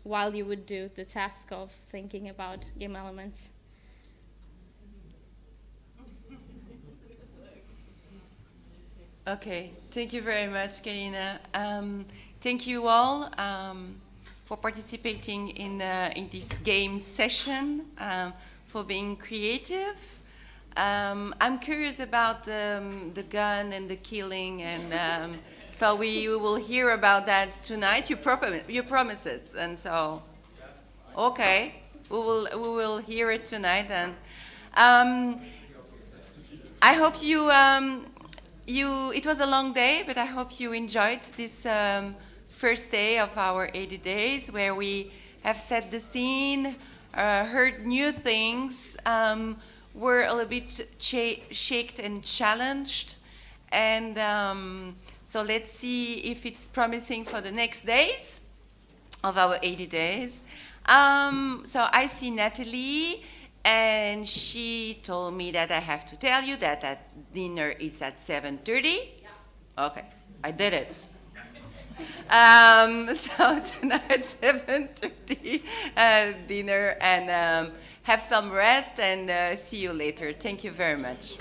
while you would do the task of thinking about game elements. Okay, thank you very much, Karina. Thank you all for participating in this game session, for being creative. I'm curious about the gun and the killing, and so we will hear about that tonight. You promise it, and so okay, we will hear it tonight. And I hope it was a long day, but I hope you enjoyed this first day of our 80 days, where we have set the scene, heard new things, were a little bit shaked and challenged, and so let's see if it's promising for the next days of our 80 days. So I see Natalie, and she told me that I have to tell you that dinner is at 7:30. Yeah. Okay, I did it. So tonight 7:30 dinner, and have some rest, and see you later. Thank you very much.